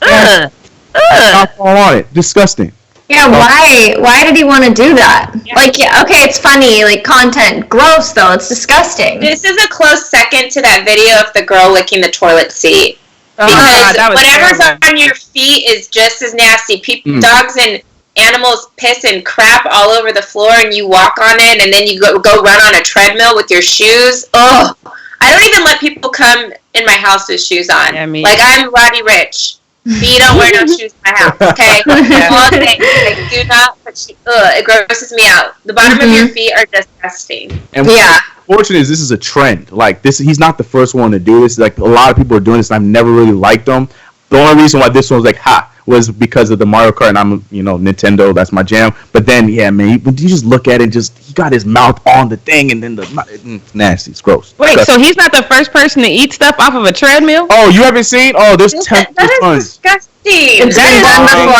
Not fall on it. Disgusting. Yeah, why did he want to do that? Yeah. Like, yeah, okay, it's funny, like content. Gross though, it's disgusting. This is a close second to that video of the girl licking the toilet seat. Because whatever's on your feet is just as nasty. Dogs and animals piss and crap all over the floor, and you walk on it, and then you go run on a treadmill with your shoes. Oh, I don't even let people come in my house with shoes on. Yeah, me. Like, I'm Roddy Rich. Me don't wear no shoes in my house, okay? All day. Like, do not put shoes. It grosses me out. The bottom of your feet are disgusting. And Yeah. what's unfortunate is this is a trend. Like this, he's not the first one to do this. Like a lot of people are doing this, and I've never really liked them. The only reason why this one was like was because of the Mario Kart, and I'm Nintendo, that's my jam. But then you just look at it, he got his mouth on the thing, and then it's nasty, it's gross. Wait, so he's not the first person to eat stuff off of a treadmill? Oh, you haven't seen? Oh, there's That is disgusting. It's been done before.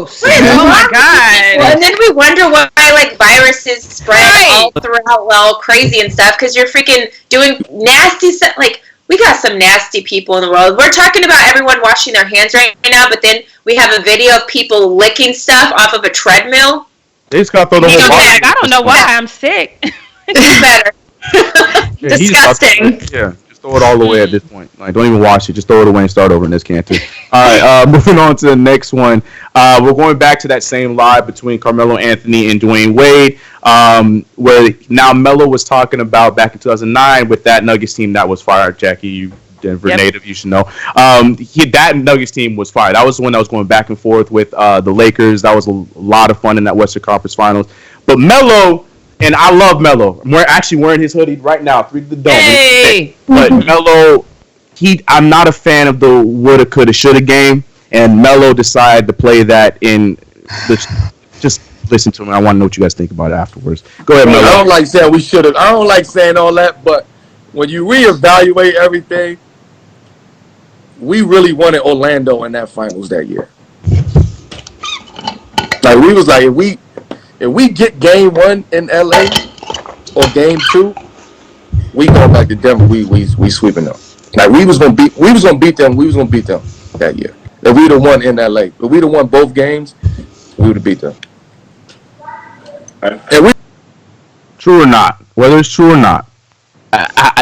Gross. Oh my god. And then we wonder why viruses spread all throughout all crazy and stuff because you're freaking doing nasty stuff. Like, we got some nasty people in the world. We're talking about everyone washing their hands right now, but then we have a video of people licking stuff off of a treadmill. They just got to throw the whole body. I don't know why I'm sick. It's better. Yeah, Disgusting. Just throw it all away at this point. Like, don't even wash it. Just throw it away and start over in this can too. All right, moving on to the next one. We're going back to that same live between Carmelo Anthony and Dwayne Wade, where now Melo was talking about back in 2009 with that Nuggets team that was fired. Jackie, you Denver native, you should know. That Nuggets team was fired. That was the one that was going back and forth with the Lakers. That was a lot of fun in that Western Conference Finals. But Melo, and I love Melo. I'm actually wearing his hoodie right now, 3 to the dome. Hey! But Melo, I'm not a fan of the woulda, coulda, shoulda game, and Melo decided to play that in just listen to me. I want to know what you guys think about it afterwards. Go ahead, Melo. I don't like saying we should have. I don't like saying all that, but when you reevaluate everything, we really wanted Orlando in that finals that year. Like we was like, if we get game 1 in LA or game 2, we going back to Denver. We sweeping them. Like we was gonna beat them that year. If we'd have won in LA, if we'd have won both games, we would have beat them. And true or not, whether it's true or not,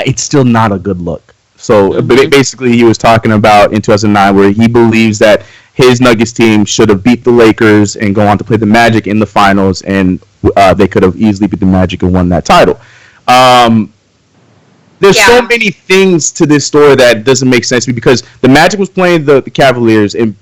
it's still not a good look. So basically, he was talking about in 2009 where he believes that his Nuggets team should have beat the Lakers and go on to play the Magic in the finals, and they could have easily beat the Magic and won that title. There's so many things to this story that doesn't make sense to me because the Magic was playing the Cavaliers, and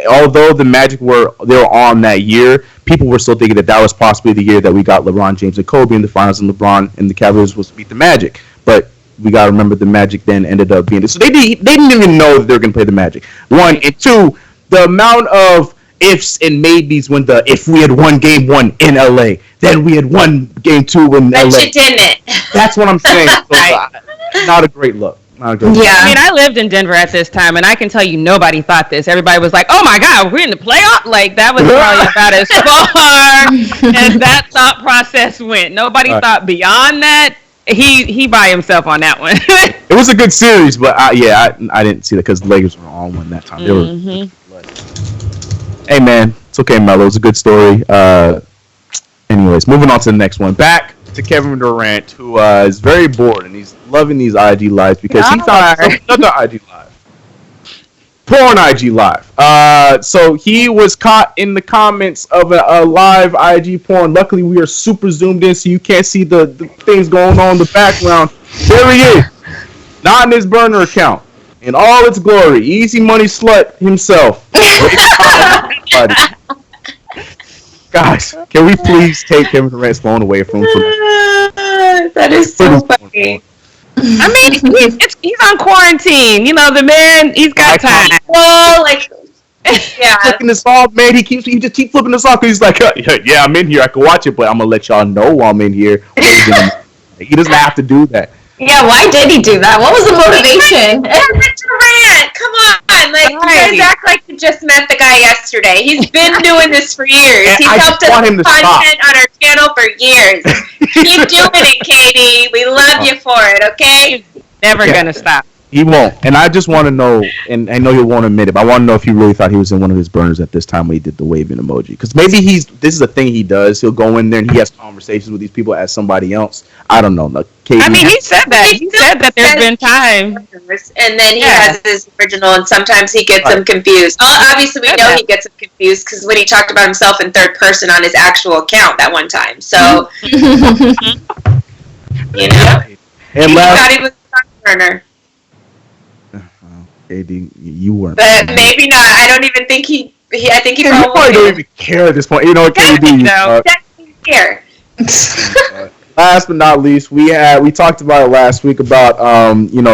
although the Magic were on that year, people were still thinking that was possibly the year that we got LeBron James and Kobe in the finals, and LeBron and the Cavaliers was to beat the Magic. But we got to remember the Magic then ended up being so they didn't even know that they were going to play the Magic. 1 and 2, the amount of ifs and maybes when if we had won game 1 in LA, then we had won game 2 in LA. But you didn't. That's what I'm saying. So, not a great look. I mean, I lived in Denver at this time, and I can tell you nobody thought this. Everybody was like, oh my God, we're in the playoff? Like, that was probably about as far as that thought process went. Nobody thought beyond that. He by himself on that one. It was a good series, but I didn't see that because the Lakers were on one that time. Hey, man, it's okay, Melo. It was a good story. Anyways, moving on to the next one. Back to Kevin Durant, who is very bored, and he's loving these IG lives because he thought another IG live. Porn IG live. So he was caught in the comments of a live IG porn. Luckily, we are super zoomed in, so you can't see the things going on in the background. There he is. Not in his burner account. In all its glory. Easy money slut himself. Guys, can we please take Kevin Durant's phone away from him? That is so funny. I mean, he's on quarantine. You know, the man, he's got time. Well, flipping this off, man. He just keep flipping this off because he's like, yeah, I'm in here. I can watch it, but I'm gonna let y'all know while I'm in here. He doesn't have to do that. Yeah, why did he do that? What was the motivation? Durant, come on. Like, you guys act like you just met the guy yesterday. He's been doing this for years. He's helped us with content on our channel for years. Keep doing it, Katie. We love you for it, okay? He's never going to stop. He won't. And I just want to know, and I know he won't admit it, but I want to know if he really thought he was in one of his burners at this time when he did the waving emoji. Because maybe this is a thing he does. He'll go in there and he has conversations with these people as somebody else. I don't know. I mean, he said that. He said that there's been time. And then he has his original, and sometimes he gets them confused. Obviously, we know he gets them confused because when he talked about himself in third person on his actual account that one time. So, you know, he thought he was a burner. You weren't. But maybe not. I don't even think I think he probably don't even care at this point. You know what, KD? Doesn't care. Last but not least, we talked about it last week about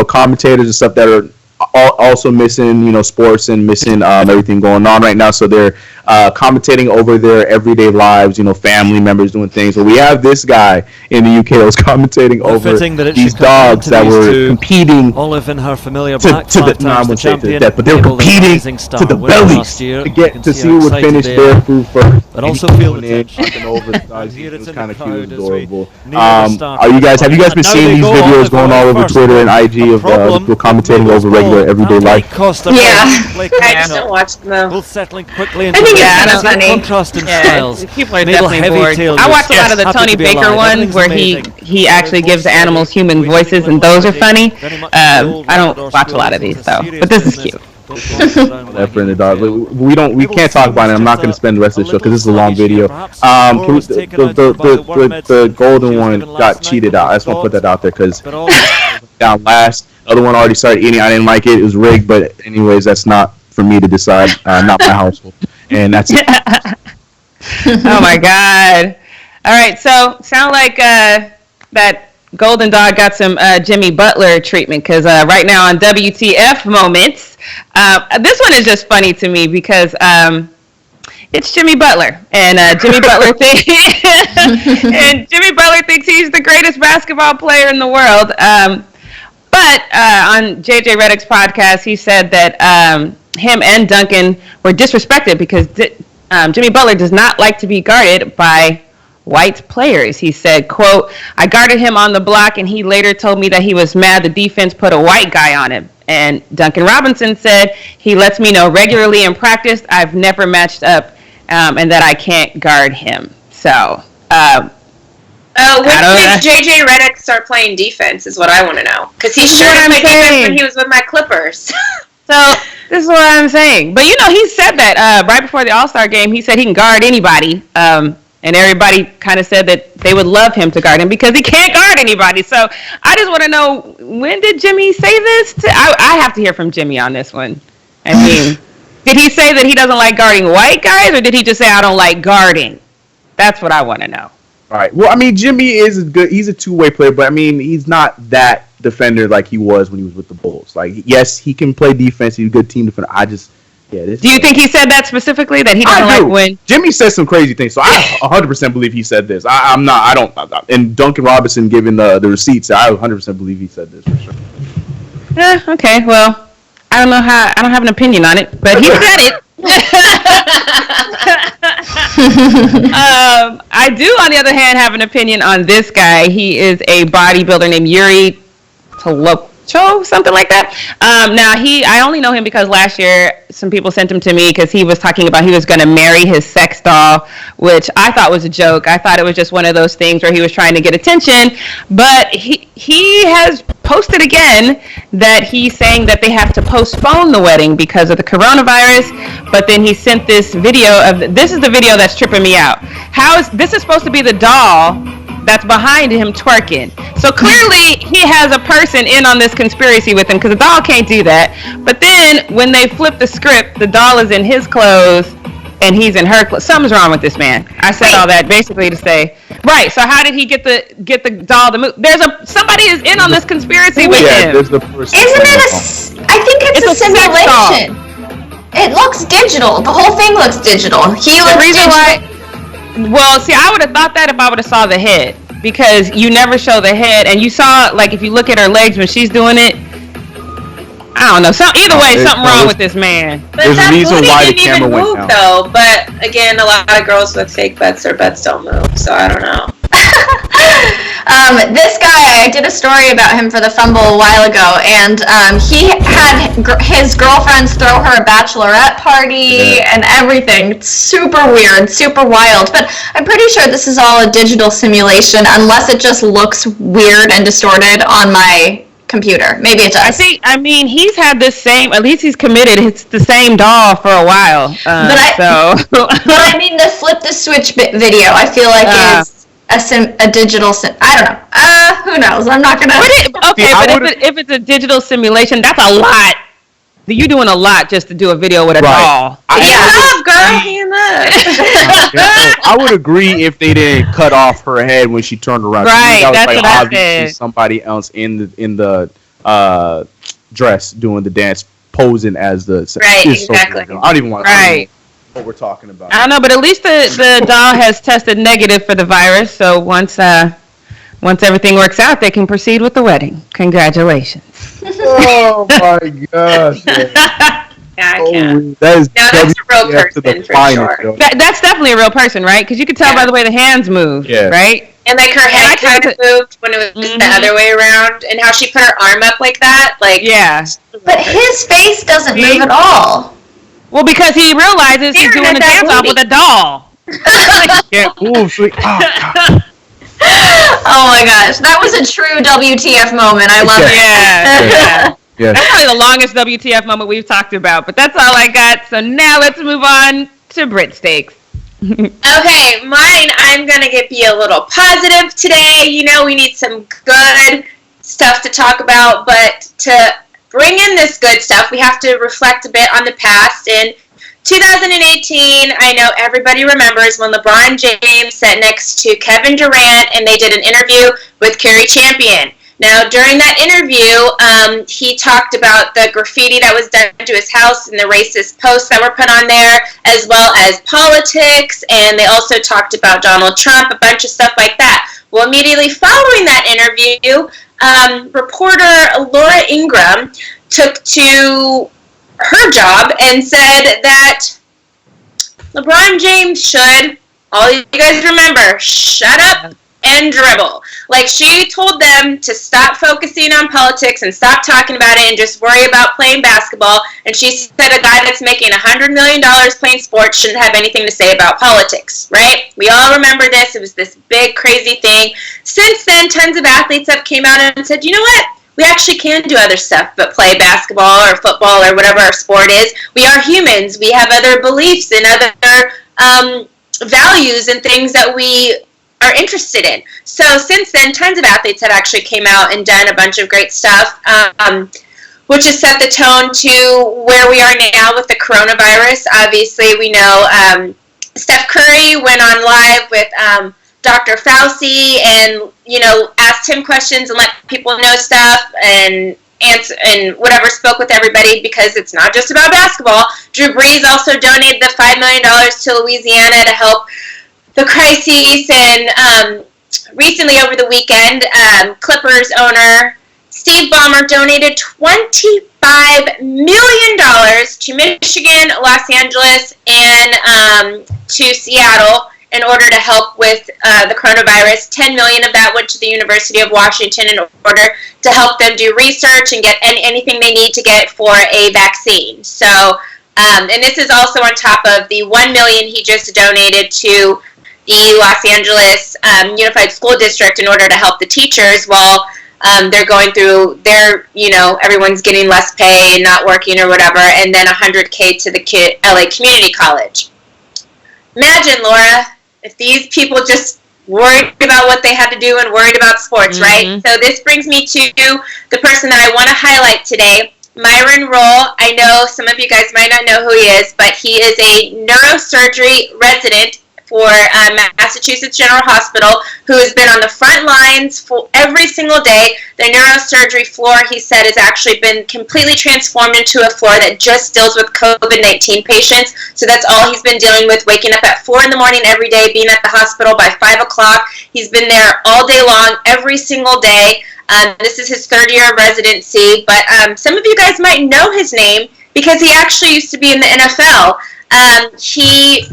commentators and stuff that are also missing sports and missing everything going on right now. So they're commentating over their everyday lives. Family members doing things. So we have this guy in the UK that was commentating over these dogs that were competing. Olive in her familiar black to the champion, but they were competing to the bellies to get to see who would finish their food first. But also feel the tension over the dogs. It was kind of cute, adorable. Have you guys been seeing these videos going all over Twitter and IG of people commentating over regular everyday life? I just don't watch them. Both settling quickly I think it's funny. contrast in styles. People are definitely bored. I watch a lot of the Tony Baker one where he actually gives animals human voices, and those are funny. I don't watch a lot of these though, but this is cute. That friend of the dog. We can't talk about it. I'm not going to spend the rest of the show because this is a long video. The golden one got cheated out. I just want to put that out there because down last. The other one already started eating. I didn't like it. It was rigged, but anyways, that's not for me to decide. Not my household, and that's it. Oh my God! All right, so sound like that golden dog got some Jimmy Butler treatment because right now on WTF moments, this one is just funny to me because it's Jimmy Butler, and Jimmy Butler thinks he's the greatest basketball player in the world. But on JJ Redick's podcast, he said that him and Duncan were disrespected because Jimmy Butler does not like to be guarded by white players. He said, quote, "I guarded him on the block and he later told me that he was mad the defense put a white guy on him." And Duncan Robinson said, "He lets me know regularly in practice I've never matched up and that I can't guard him." So, when did JJ Redick start playing defense is what I want to know. Because he sure did play defense when he was with my Clippers. So, this is what I'm saying. But, he said that right before the All-Star game, he said he can guard anybody. And everybody kind of said that they would love him to guard him because he can't guard anybody. So I just want to know, when did Jimmy say this? I have to hear from Jimmy on this one. I mean, did he say that he doesn't like guarding white guys, or did he just say, I don't like guarding? That's what I want to know. All right. Well, I mean, Jimmy is good. He's a two-way player, but I mean, he's not that defender like he was when he was with the Bulls. Like, yes, he can play defense. He's a good team defender. Do you think he said that specifically, that he doesn't like when Jimmy says some crazy things? So I 100% believe he said this. I'm not. And Duncan Robinson giving the receipts, I 100% believe he said this for sure. Okay. Well, I don't know how. I don't have an opinion on it, but he said it. I do, on the other hand, have an opinion on this guy. He is a bodybuilder named Yuri Tolocho, something like that. Now, I only know him because last year some people sent him to me because he was talking about he was going to marry his sex doll, which I thought was a joke. I thought it was just one of those things where he was trying to get attention. But he has posted again that he's saying that they have to postpone the wedding because of the coronavirus. But then he sent this video this is the video that's tripping me out. This is supposed to be the doll that's behind him twerking. So clearly he has a person in on this conspiracy with him, because the doll can't do that. But then when they flip the script, the doll is in his clothes and he's in her clothes. Something's wrong with this man. I said all that basically to say, right, so how did he get the doll to move? Somebody is in on this conspiracy with him. Isn't it I think it's a simulation. It looks digital. The whole thing looks digital. He looks digital. Well, see, I would have thought that if I would have saw the head, because you never show the head, and you saw, like, if you look at her legs when she's doing it, I don't know. Either way, something wrong with this man. But that booty didn't even move, though. But again, a lot of girls with fake butts, their butts don't move, so I don't know. This guy, I did a story about him for the Fumble a while ago, and he had his girlfriends throw her a bachelorette party and everything. It's super weird, super wild, but I'm pretty sure this is all a digital simulation, unless it just looks weird and distorted on my computer. Maybe it does. I mean, he's had the same, at least he's committed, it's the same doll for a while. But I mean, the flip the switch video, I feel like is a digital I don't know. Who knows? I'm not gonna. Okay, but if it's a digital simulation, that's a lot. You're doing a lot just to do a video with a doll. Hand up, girl. Hand up. I would agree if they didn't cut off her head when she turned around. Right, that was that's like what I obviously said. Somebody else in the dress doing the dance, posing as the. Right, I exactly. don't even want to. Right. What we're talking about. I don't know, but at least the doll has tested negative for the virus. So once everything works out, they can proceed with the wedding. Congratulations. Oh my gosh. Yeah, I can't. That's a real person for sure. That's definitely a real person, right? Because you could tell by the way the hands move, right? And like her head kind of moved when it was the other way around, and how she put her arm up like that, like But his face doesn't move at all. Well, because he realizes he's doing a dance off with a doll. Oh my gosh, that was a true WTF moment. I love it. Yeah. That's probably the longest WTF moment we've talked about, but that's all I got. So now let's move on to Brit Steaks. Okay, mine, I'm going to be a little positive today. You know, we need some good stuff to talk about, but to bring in this good stuff, we have to reflect a bit on the past. In 2018, I know everybody remembers when LeBron James sat next to Kevin Durant and they did an interview with Kerry Champion. Now, during that interview, he talked about the graffiti that was done to his house and the racist posts that were put on there, as well as politics, and they also talked about Donald Trump, a bunch of stuff like that. Well, immediately following that interview, reporter Laura Ingraham took to her job and said that LeBron James should, all you guys remember, shut up and dribble. Like, she told them to stop focusing on politics and stop talking about it and just worry about playing basketball. And she said a guy that's making $100 million playing sports shouldn't have anything to say about politics, right? We all remember this. It was this big, crazy thing. Since then, tons of athletes have came out and said, you know what? We actually can do other stuff but play basketball or football or whatever our sport is. We are humans. We have other beliefs and other values and things that we are interested in. So since then, tons of athletes have actually came out and done a bunch of great stuff, which has set the tone to where we are now with the coronavirus. Obviously, we know Steph Curry went on live with Dr. Fauci and, asked him questions and let people know stuff and answer and whatever, spoke with everybody because it's not just about basketball. Drew Brees also donated the $5 million to Louisiana to help the crises, and recently over the weekend, Clippers owner Steve Ballmer donated $25 million to Michigan, Los Angeles, and to Seattle in order to help with the coronavirus. $10 million of that went to the University of Washington in order to help them do research and get anything they need to get for a vaccine. So, and this is also on top of the $1 million he just donated to the Los Angeles Unified School District in order to help the teachers while they're going through their, everyone's getting less pay and not working or whatever, and then $100K to the LA Community College. Imagine, Laura, if these people just worried about what they had to do and worried about sports, right? So this brings me to the person that I want to highlight today, Myron Roll. I know some of you guys might not know who he is, but he is a neurosurgery resident for Massachusetts General Hospital, who has been on the front lines for every single day. The neurosurgery floor, he said, has actually been completely transformed into a floor that just deals with COVID-19 patients. So that's all he's been dealing with, waking up at 4 in the morning every day, being at the hospital by 5 o'clock. He's been there all day long, every single day. This is his third year of residency, but some of you guys might know his name because he actually used to be in the NFL. He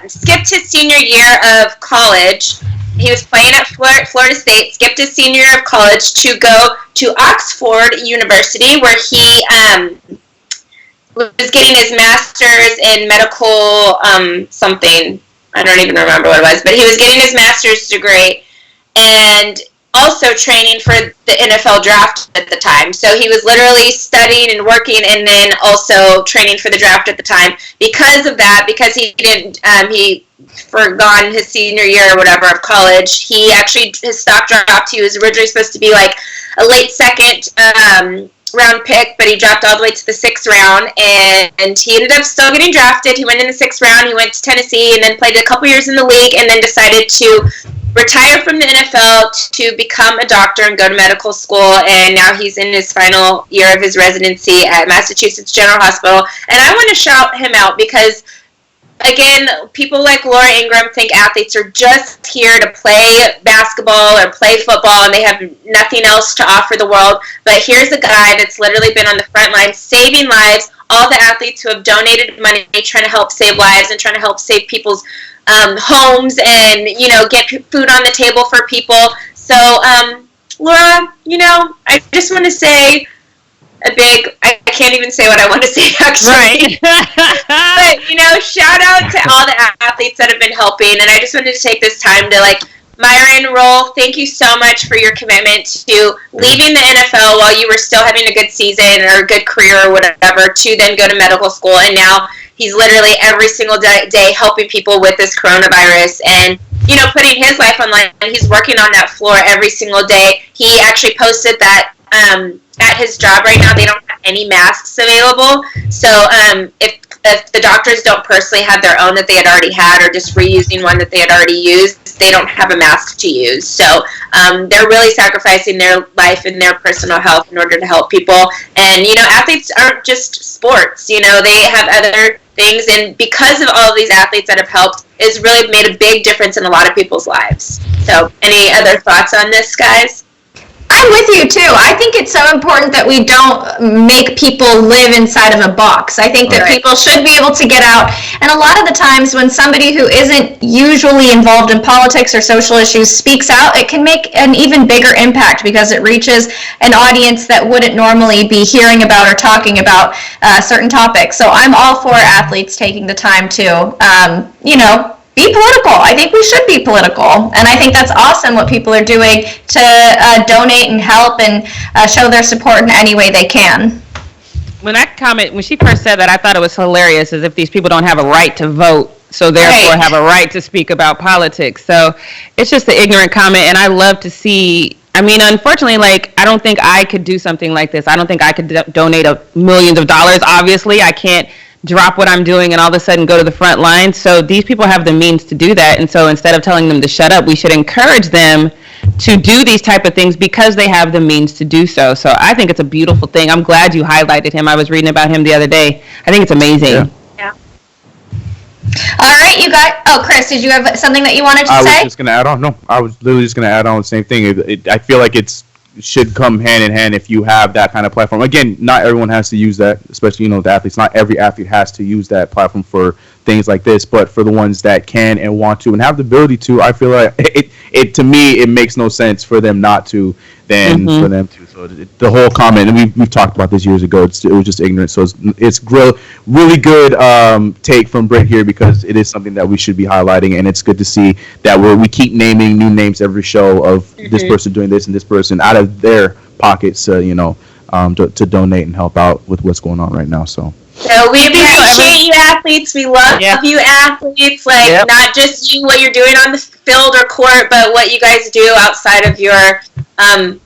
skipped his senior year of college. He was playing at Florida State, skipped his senior year of college to go to Oxford University, where he was getting his master's in medical something. I don't even remember what it was, but he was getting his master's degree and also training for the NFL draft at the time. So he was literally studying and working and then also training for the draft at the time. Because of that, because he didn't, he forgone his senior year or whatever of college, he actually, his stock dropped. He was originally supposed to be like a late second round pick, but he dropped all the way to the 6th round, and he ended up still getting drafted. He went in the 6th round, he went to Tennessee, and then played a couple years in the league, and then decided to retire from the NFL to become a doctor and go to medical school, and now he's in his final year of his residency at Massachusetts General Hospital. And I want to shout him out because, again, people like Laura Ingraham think athletes are just here to play basketball or play football and they have nothing else to offer the world. But here's a guy that's literally been on the front line saving lives, all the athletes who have donated money trying to help save lives and trying to help save people's homes and, get food on the table for people. So, Laura, I just want to say I can't even say what I want to say, actually. Right. But, shout out to all the athletes that have been helping. And I just wanted to take this time to, Myron Roll, thank you so much for your commitment to leaving the NFL while you were still having a good season or a good career or whatever, to then go to medical school. And now he's literally every single day helping people with this coronavirus and, putting his life online. He's working on that floor every single day. He actually posted that at his job right now, they don't have any masks available. So if the doctors don't personally have their own that they had already had or just reusing one that they had already used, they don't have a mask to use. So they're really sacrificing their life and their personal health in order to help people. And, athletes aren't just sports. They have other things. And because of all of these athletes that have helped, it's really made a big difference in a lot of people's lives. So any other thoughts on this, guys? I I'm with you too. I think it's so important that we don't make people live inside of a box. I think that people should be able to get out. And a lot of the times when somebody who isn't usually involved in politics or social issues speaks out, it can make an even bigger impact because it reaches an audience that wouldn't normally be hearing about or talking about certain topics. So I'm all for athletes taking the time to, be political. I think we should be political. And I think that's awesome what people are doing to donate and help and show their support in any way they can. When she first said that, I thought it was hilarious, as if these people don't have a right to vote, so therefore have a right to speak about politics. So it's just an ignorant comment, and I love to see. I mean, unfortunately, I don't think I could do something like this. I don't think I could donate millions of dollars. Obviously, I can't drop what I'm doing and all of a sudden go to the front line. So these people have the means to do that. And so instead of telling them to shut up, we should encourage them to do these type of things because they have the means to do so. So I think it's a beautiful thing. I'm glad you highlighted him. I was reading about him the other day. I think it's amazing. Yeah. All right, you guys. Oh, Chris, did you have something that you wanted to say? I was just going to add on. No, I was literally just going to add on the same thing. I feel like it should come hand in hand if you have that kind of platform. Again, not everyone has to use that, especially, the athletes. Not every athlete has to use that platform for things like this, but for the ones that can and want to and have the ability to, I feel like to me, it makes no sense for them not to than for them to. So the whole comment, and we've talked about this years ago, it was just ignorant. So it's really good take from Britt here, because it is something that we should be highlighting, and it's good to see that we keep naming new names every show of this person doing this and this person out of their pockets, to donate and help out with what's going on right now. So we appreciate you athletes. We love you athletes. Not just what you're doing on the field or court, but what you guys do outside of your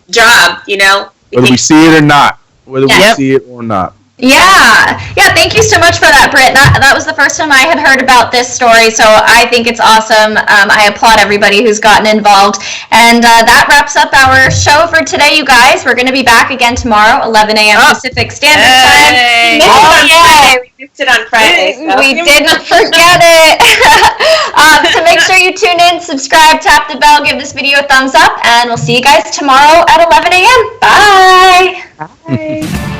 job. Whether we see it or not. Whether we see it or not. Yeah, thank you so much for that, Britt. That was the first time I had heard about this story, so I think it's awesome. I applaud everybody who's gotten involved. And that wraps up our show for today, you guys. We're going to be back again tomorrow, 11 a.m. Pacific Standard Time. We missed it on Friday. So. We didn't forget it. So make sure you tune in, subscribe, tap the bell, give this video a thumbs up, and we'll see you guys tomorrow at 11 a.m. Bye. Bye.